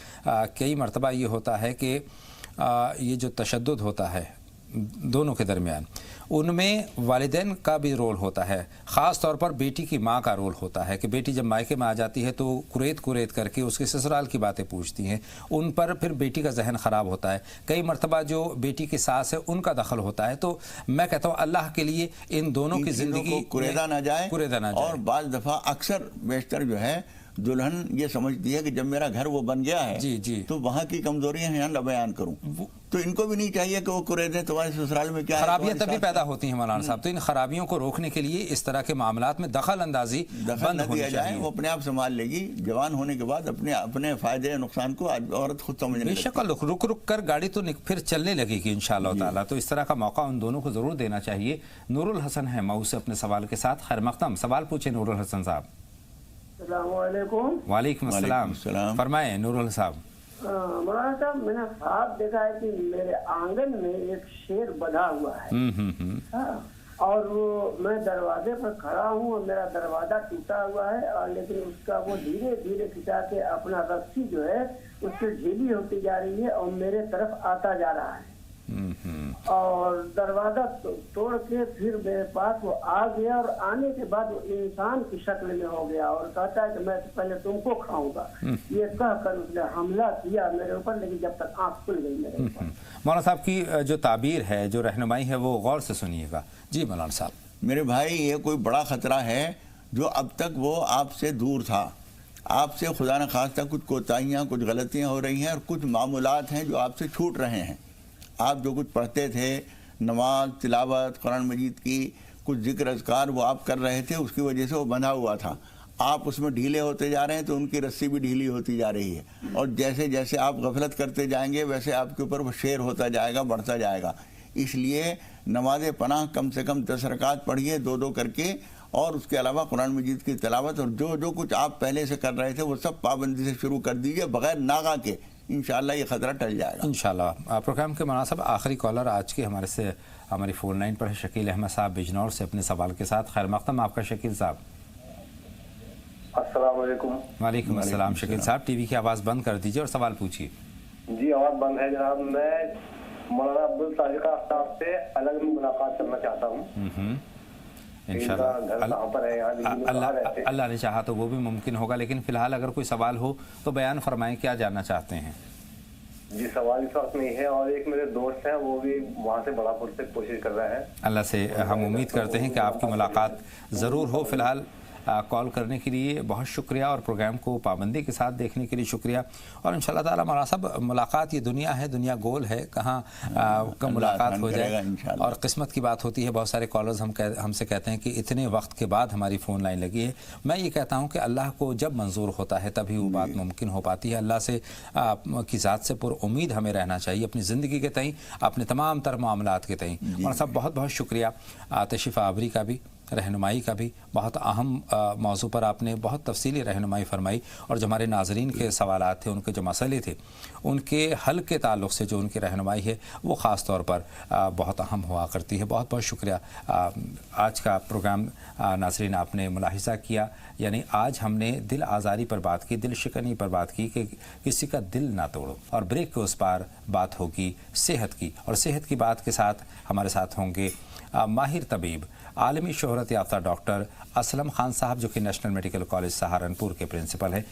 کئی مرتبہ یہ ہوتا ہے کہ یہ جو تشدد ہوتا ہے دونوں کے درمیان، ان میں والدین کا بھی رول ہوتا ہے، خاص طور پر بیٹی کی ماں کا رول ہوتا ہے کہ بیٹی جب مائکے میں آ جاتی ہے تو کریت کر کے اس کے سسرال کی باتیں پوچھتی ہیں، ان پر پھر بیٹی کا ذہن خراب ہوتا ہے۔ کئی مرتبہ جو بیٹی کی ساس ہے ان کا دخل ہوتا ہے۔ تو میں کہتا ہوں اللہ کے لیے ان دونوں کی زندگی کوریدا نہ جائے، اور بعض دفعہ اکثر بیشتر جو ہے दुल्हन ये समझती है कि जब मेरा घर वो बन गया है जी जी तो वहाँ की कमजोरियां हैं ना बयान करूं, तो इनको भी नहीं चाहिए कि वो कुरेदें तुम्हारे ससुराल में क्या खराबियां तभी पैदा होती हैं मौलाना साहब। तो इन खराबियों को रोकने के लिए इस तरह के मामलात में दखल अंदाजी बंद होनी चाहिए। वो अपने आप संभाल लेगी, जवान होने के बाद अपने फायदे या नुकसान को औरत खुद समझने लगती है। बेशक रुक कर गाड़ी तो फिर चलने लगेगी इंशाअल्लाह ताला। तो इस तरह का मौका उन दोनों को जरूर देना चाहिए। नूरुल हसन है मऊ से अपने सवाल के साथ। खैर मकदम, सवाल पूछे नूरुल हसन साहब। वालेकुम अस्सलाम, फरमाएं नूरुल साहब। मौलाना साहब, मैंने ख्वाब देखा है कि मेरे आंगन में एक शेर बंधा हुआ है और वो मैं दरवाजे पर खड़ा हूँ और मेरा दरवाजा टूटा हुआ है, और लेकिन उसका वो धीरे धीरे खिंचा के अपना रस्सी जो है उससे ढीली होती जा रही है और मेरे तरफ आता जा रहा है और दरवाजा तोड़ के फिर मेरे पास वो आ गया और आने के बाद वो इंसान की शक्ल में हो गया और कहता है कि मैं पहले तुमको खाऊंगा। ये कहकर उसने हमला किया मेरे ऊपर, लेकिन जब तक आंख खुल गई मेरे ऊपर। मौलाना साहब की जो ताबीर है, जो रहनुमाई है, वो गौर से सुनिएगा। जी मौलाना साहब। मेरे भाई, ये कोई बड़ा खतरा है जो अब तक वो आपसे दूर था। आपसे खुदा न खास्ता कुछ कोताहियाँ, कुछ गलतियाँ हो रही हैं और कुछ मामूलात हैं जो आपसे छूट रहे हैं। आप जो कुछ पढ़ते थे, नमाज, तिलावत, कुरान मजीद की कुछ जिक्र अज़कार वो आप कर रहे थे, उसकी वजह से वो बंधा हुआ था। आप उसमें ढीले होते जा रहे हैं तो उनकी रस्सी भी ढीली होती जा रही है और जैसे जैसे आप गफलत करते जाएंगे वैसे आपके ऊपर वो शेर होता जाएगा, बढ़ता जाएगा। इसलिए नमाज पनाह कम से कम 10 रकात पढ़िए, 2-2 करके, और उसके अलावा कुरान मजीद की तिलावत और जो कुछ आप पहले से कर रहे थे वो सब पाबंदी से शुरू कर दीजिए बगैर नागा के। इंशाअल्लाह ये खतरा टल जाएगा इंशाअल्लाह। प्रोग्राम के मुनासिब आखिरी कॉलर आज के हमारी फ़ोन लाइन पर है शकील अहमद साहब बिजनौर से अपने सवाल के साथ। खैर मक़दम आपका शकील साहब। अस्सलाम वालेकुम। वालेकुम अस्सलाम। शकील साहब, टीवी की आवाज़ बंद कर दीजिए और सवाल पूछिए। जी आवाज़ बंद है जनाब। मैं मौलाना अब्दुल साजिद आफ्ताब से अलग में मुलाकात करना चाहता हूँ। अल्लाह ने चाहा तो वो भी मुमकिन होगा, लेकिन फ़िलहाल अगर कोई सवाल हो तो बयान फरमाएं, क्या जानना चाहते हैं? जी सवाल इस वक्त नहीं है और एक मेरे दोस्त हैं वो भी वहाँ से बड़ापुर से कोशिश कर रहे हैं। अल्लाह से हम उम्मीद करते हैं कि आपकी मुलाकात ज़रूर हो। फ़िलहाल कॉल करने के लिए बहुत शुक्रिया और प्रोग्राम को पाबंदी के साथ देखने के लिए शुक्रिया। और इंशाअल्लाह ताला मौलाना साहब, मुलाकात ये दुनिया है, दुनिया गोल है, कहाँ कब मुलाकात हो जाए और किस्मत की बात होती है। बहुत सारे कॉलर्स हमसे कहते हैं कि इतने वक्त के बाद हमारी फ़ोन लाइन लगी है। मैं ये कहता हूँ कि अल्लाह को जब मंजूर होता है तभी वो बात मुमकिन हो पाती है। अल्लाह से की ज़ात से पुरुम्मीद हमें रहना चाहिए अपनी ज़िंदगी के तई, अपने तमाम तर मामलात के तई। मौलाना साहब बहुत बहुत शुक्रिया। तशरीफ़ आवरी का भी, रहनुमाई का भी। बहुत अहम मौजू पर आपने बहुत तफसीली रहनुमाई फरमाई और जो हमारे नाजरीन के सवालात थे, उनके जो मसले थे, उनके हल के ताल्लुक़ से जो उनकी रहनुमाई है वो ख़ास तौर पर बहुत अहम हुआ करती है। बहुत बहुत शुक्रिया। आज का प्रोग्राम नाजरीन आपने मुलाहिज़ा किया, यानी आज हमने दिल आज़ारी पर बात की, दिल शिकनी पर बात की कि किसी का दिल ना तोड़ो। और ब्रेक के उस पार बात होगी सेहत की, और सेहत की बात के साथ हमारे साथ होंगे माहिर तबीब, आलमी शोहरत याफ्ता डॉक्टर असलम खान साहब, जो कि नेशनल मेडिकल कॉलेज सहारनपुर के प्रिंसिपल है।